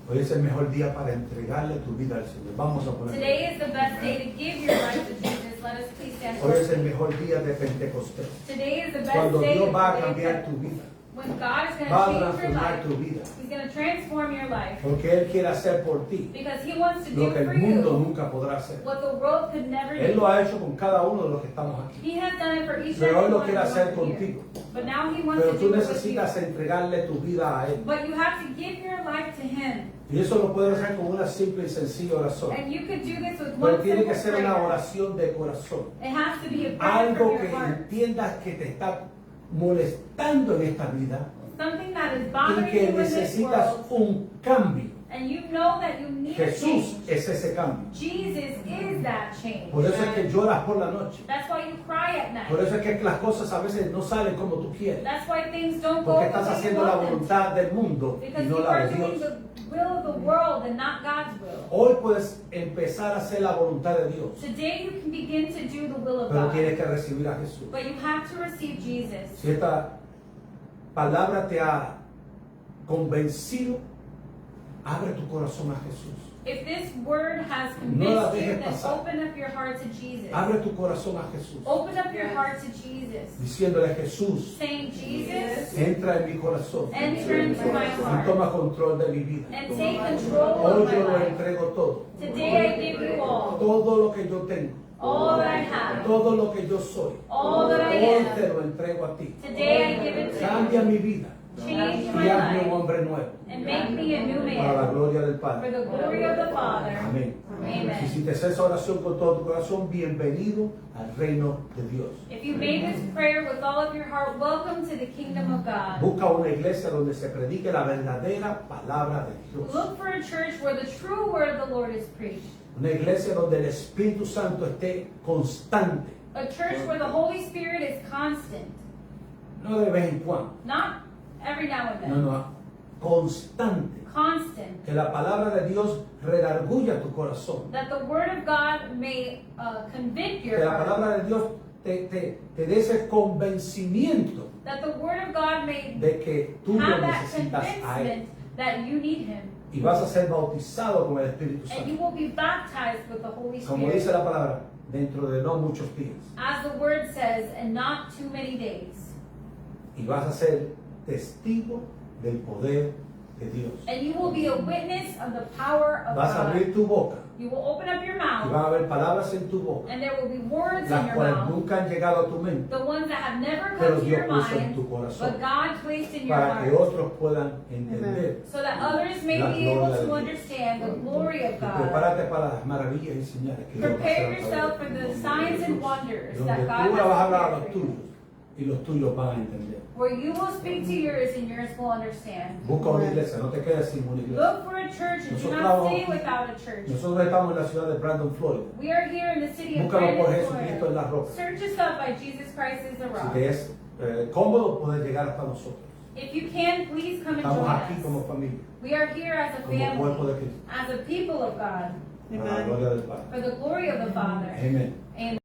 S1: hoy es el mejor día para entregarle tu vida al Señor. Vamos a poner.
S2: today is the best day to give your life to Jesus. Let us please stand
S1: Hoy es el
S2: forward.
S1: mejor día de Pentecostés.
S2: Today is the best
S1: Cuando
S2: day
S1: Dios va a
S2: of
S1: cambiar
S2: the
S1: tu vida,
S2: when God is going
S1: va a
S2: to change your
S1: transformar
S2: life.
S1: tu vida,
S2: He's going to transform your life
S1: porque Él quiere hacer por ti
S2: because He wants to
S1: lo
S2: do
S1: que
S2: for
S1: el mundo
S2: you
S1: nunca podrá hacer.
S2: what the world could never
S1: Él
S2: do.
S1: lo ha hecho con cada uno de los que estamos aquí.
S2: He has done it for each and
S1: Pero
S2: every
S1: Él lo
S2: one
S1: quiere
S2: of
S1: hacer
S2: us here.
S1: contigo.
S2: But now He wants
S1: Pero
S2: to
S1: tú
S2: do it with you.
S1: necesitas entregarle tu vida a Él.
S2: But you have to give your life to Him.
S1: Y eso lo puedes hacer con una simple y sencilla oración.
S2: And you could do this with
S1: Pero
S2: one
S1: tiene que
S2: simple
S1: ser una
S2: prayer.
S1: oración de corazón.
S2: It has to be a prayer
S1: Algo
S2: from
S1: que
S2: your heart.
S1: entiendas que te está molestando en esta vida
S2: Something that is
S1: y
S2: bothering
S1: que
S2: you in this
S1: necesitas
S2: world.
S1: un cambio
S2: and you know that you need a
S1: Jesús
S2: change,
S1: es ese cambio.
S2: Jesus is that change.
S1: Por eso es que lloras por la noche.
S2: That's why you cry at night.
S1: Por eso es que las cosas a veces no salen como tú quieres.
S2: That's why things don't go
S1: Porque
S2: the
S1: estás
S2: way you
S1: haciendo la
S2: want them to.
S1: voluntad del mundo y
S2: Because
S1: no
S2: you
S1: la
S2: are
S1: de
S2: doing
S1: Dios.
S2: the will of the world and not God's will.
S1: Hoy puedes empezar a hacer la voluntad de Dios,
S2: Today you can begin to do the will of
S1: pero
S2: God.
S1: tienes que recibir a Jesús.
S2: But you have to receive Jesus.
S1: Si esta palabra te ha convencido, abre tu corazón a Jesús.
S2: If this word has
S1: No la
S2: convinced you,
S1: dejes
S2: then
S1: pasar.
S2: open up your heart to Jesus.
S1: Abre tu corazón a Jesús,
S2: Open up your heart to Jesus.
S1: diciéndole: Jesús,
S2: Saying, Jesus,
S1: entra en mi corazón
S2: enter into my
S1: y
S2: heart
S1: toma control de mi vida.
S2: and take control
S1: Hoy
S2: of my
S1: yo lo
S2: life.
S1: entrego todo,
S2: Today I give you all,
S1: todo lo que yo tengo,
S2: all that I have,
S1: todo lo que yo soy.
S2: all that I
S1: Hoy te
S2: am.
S1: lo entrego a ti.
S2: Today I give it to
S1: Cambia
S2: you.
S1: mi vida
S2: Change
S1: y
S2: my
S1: hazme un
S2: life
S1: hombre nuevo
S2: and make me a new
S1: para la
S2: man
S1: gloria del
S2: for
S1: Padre.
S2: the glory of the Father.
S1: Amén. Si
S2: Amen.
S1: hiciste esa oración con todo tu corazón, bienvenido al reino de Dios.
S2: If you made this prayer with all of your heart, welcome to the kingdom of God.
S1: Busca una iglesia donde se predique la verdadera palabra de Dios.
S2: Look for a church where the true word of the Lord is preached.
S1: Una iglesia donde el Espíritu Santo esté constante,
S2: A church where the Holy Spirit is constant.
S1: no de vez en cuando,
S2: Not every now and
S1: no,
S2: then.
S1: no, constante.
S2: Constant.
S1: Que la palabra de Dios redarguya tu corazón.
S2: That the word of God may convict
S1: Que
S2: your
S1: la
S2: heart.
S1: palabra de Dios te dé ese convencimiento
S2: That the word of God may
S1: de que tú lo
S2: have that
S1: necesitas a Él.
S2: convincement that you need Him.
S1: Y vas a ser bautizado con el Espíritu
S2: And you
S1: Santo.
S2: will be baptized with the Holy
S1: Como dice
S2: Spirit.
S1: la palabra, dentro de no muchos días.
S2: As the word says, and not too many days.
S1: Y vas a ser testigo del poder de Dios.
S2: And you will be a witness of the power of
S1: Vas a
S2: God.
S1: abrir tu boca
S2: You will open up your
S1: y van
S2: mouth,
S1: a haber palabras en tu boca,
S2: and there will be words in
S1: las
S2: your
S1: cuales
S2: mouth.
S1: nunca han llegado a tu mente,
S2: The ones that have never
S1: pero
S2: come to
S1: Dios
S2: your
S1: puso en
S2: mind,
S1: tu corazón
S2: but God placed in your
S1: para que
S2: heart.
S1: otros puedan entender.
S2: So that others may
S1: La
S2: be able
S1: gloria de
S2: to
S1: Dios.
S2: understand the glory of
S1: Y
S2: God.
S1: prepárate para las maravillas y señales que Dios va a hacer
S2: Prepare
S1: a través
S2: yourself
S1: de
S2: for
S1: ti.
S2: the signs and wonders
S1: Donde
S2: that
S1: tú
S2: God
S1: le vas a hablar a
S2: has
S1: los
S2: prepared for you.
S1: tuyos y los tuyos van a entender.
S2: Where you will speak to yours and yours will understand.
S1: Busca una iglesia, no te quedes sin una iglesia.
S2: Look for a church and do
S1: Nosotros
S2: not stay
S1: aquí-
S2: without a church.
S1: Nosotros estamos en la ciudad de Brandon, Florida.
S2: We are here in the city of
S1: Búscalo por
S2: Brandon,
S1: Jesucristo en
S2: Florida.
S1: la roca.
S2: Search us up by Jesus Christ is the
S1: Si
S2: rock.
S1: te es cómodo, puedes llegar hasta nosotros.
S2: If you can, please come and
S1: Estamos
S2: join
S1: aquí como
S2: us.
S1: familia,
S2: We are here as a
S1: como cuerpo de
S2: family,
S1: Cristo,
S2: as a people of God,
S1: para la gloria del Padre.
S2: for the glory of the Father.
S1: Amén.
S2: Amen.